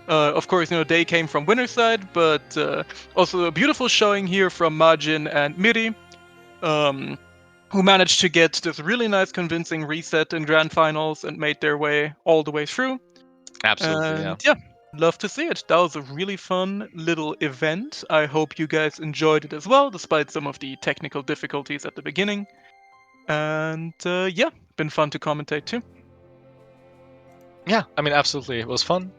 Of course, you know, they came from winner's side, but also a beautiful showing here from Majin and Miri, who managed to get this really nice, convincing reset in Grand Finals and made their way all the way through. Absolutely, And yeah, love to see it. That was a really fun little event. I hope you guys enjoyed it as well, despite some of the technical difficulties at the beginning. And yeah, been fun to commentate too. Yeah, I mean, absolutely. It was fun.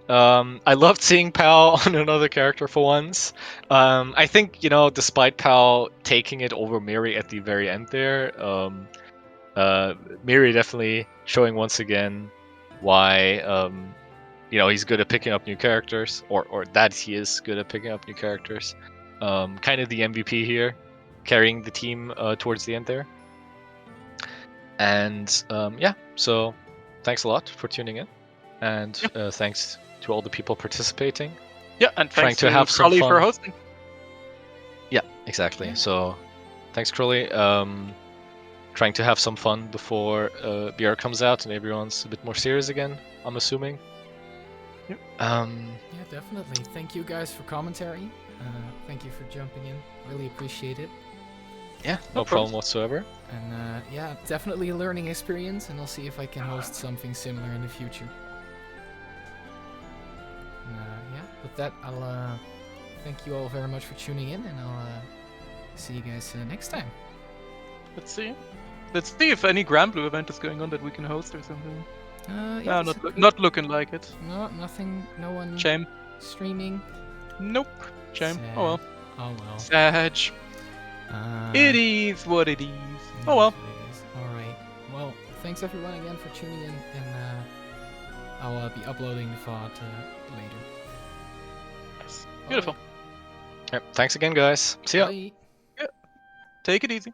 I loved seeing Pal on another character for once. I think, you know, despite Pal taking it over Miri at the very end there, Miri definitely showing once again why, you know, he's good at picking up new characters, or that he is good at picking up new characters. Kind of the MVP here, carrying the team towards the end there. And yeah, so thanks a lot for tuning in, and thanks to all the people participating. Yeah, and Trying thanks to have some Crowley fun. for hosting. Yeah, exactly. So thanks, Crowley. Trying to have some fun before BR comes out and everyone's a bit more serious again, I'm assuming. Yep. Yeah, definitely. Thank you guys for commentary. Thank you for jumping in. Really appreciate it. Yeah, no problem whatsoever. And yeah, definitely a learning experience, and I'll see if I can host something similar in the future. And, yeah, with that, I'll thank you all very much for tuning in, and I'll see you guys next time. Let's see. Let's see if any Granblue event is going on that we can host or something. Yeah, Not looking like it. no, nothing. No one Shame. streaming. Nope. Shame. Sad. Oh well. Oh well. Sag. It is what it is. Oh well. Alright. Well, thanks everyone again for tuning in, and I'll be uploading the VOD later. Yes. Beautiful. Yep, thanks again, guys. See ya. Bye. Take it easy.